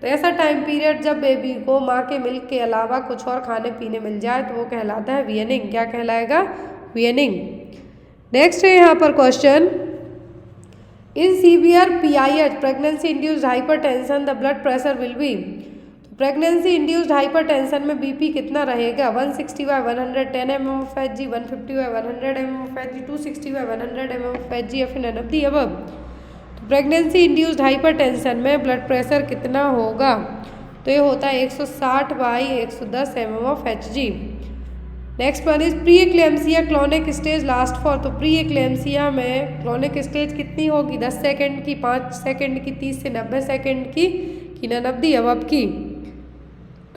S1: तो ऐसा टाइम पीरियड जब बेबी को माँ के मिल्क के अलावा कुछ और खाने पीने मिल जाए तो वो कहलाता है वीनिंग। क्या कहलाएगा? वीनिंग। नेक्स्ट है यहाँ पर question, in severe PIH pregnancy induced hypertension the blood pressure will be. तो प्रेगनेंसी इंड्यूस्ड हाइपरटेंशन में BP कितना रहेगा? 160/110 mm of Hg, 150/100 mm of Hg, 260/100 mm of Hg या फिर none of the above। तो प्रेगनेंसी इंड्यूस्ड हाइपरटेंशन में blood pressure कितना होगा? तो ये होता है 160/110 mm of Hg। Next one is pre eclampsia clonic stage last for. तो प्री एक्लेम्सिया में क्लोनिक स्टेज कितनी होगी? 10 सेकेंड की, 5 सेकेंड की, 30 से 90 सेकेंड की नन ऑफ दी अबव की।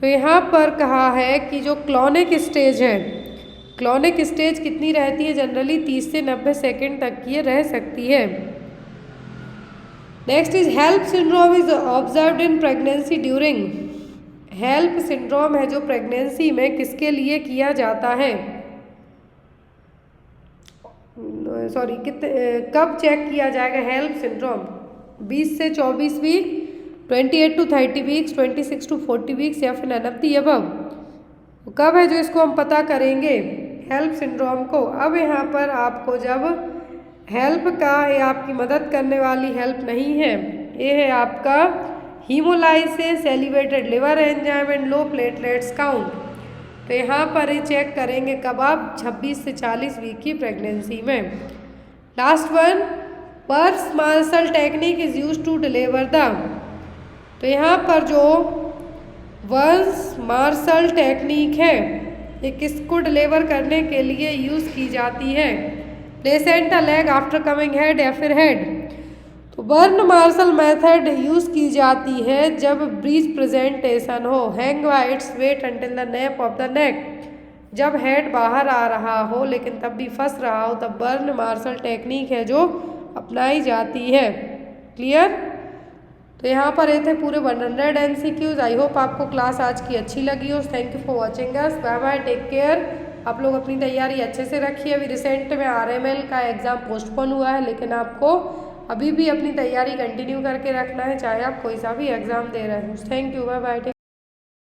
S1: तो यहाँ पर कहा है कि जो क्लोनिक स्टेज है, क्लोनिक स्टेज कितनी रहती है? जनरली 30 से 90 सेकेंड तक की ये रह सकती है। Next is HELLP syndrome is observed in pregnancy during. HELLP syndrome है जो प्रेगनेंसी में किसके लिए किया जाता है? सॉरी, कब चेक किया जाएगा हेल्प सिंड्रोम? 20 से 24 week, 28 to 30 weeks, 26 to 40 weeks या फिर नन ऑफ द अबव। कब है जो इसको हम पता करेंगे हेल्प सिंड्रोम को? अब यहाँ पर आपको जब हेल्प का, ये आपकी मदद करने वाली हेल्प नहीं है, ये है आपका haemolysis, elevated liver enzyme and low platelets count. तो यहाँ पर ही चेक करेंगे कब? आप 26 से 40 वीक की प्रेगनेंसी में। Last one, Burns Marshall technique is use to deliver the. तो यहाँ पर जो वर्स मार्शल टेक्निक है ये किसको डिलीवर करने के लिए यूज़ की जाती है? Placenta, leg, after coming head या फिर हेड? तो बर्न मार्शल मेथड यूज़ की जाती है जब ब्रीच प्रेजेंटेशन हो, hang bye its weight until the nap of the neck. जब हेड बाहर आ रहा हो लेकिन तब भी फंस रहा हो, तब बर्न मार्शल टेक्निक है जो अपनाई जाती है। क्लियर? तो यहाँ पर ये थे पूरे 100 MCQs। आई होप आपको क्लास आज की अच्छी लगी हो। Thank you for watching us. Bye bye, take care. आप लोग अपनी तैयारी अच्छे से रखिए। अभी रिसेंट में RML का एग्ज़ाम पोस्टपोन हुआ है, लेकिन आपको अभी भी अपनी तैयारी कंटिन्यू करके रखना है, चाहे आप कोई सा भी एग्ज़ाम दे रहे हो। Thank you, bye bye.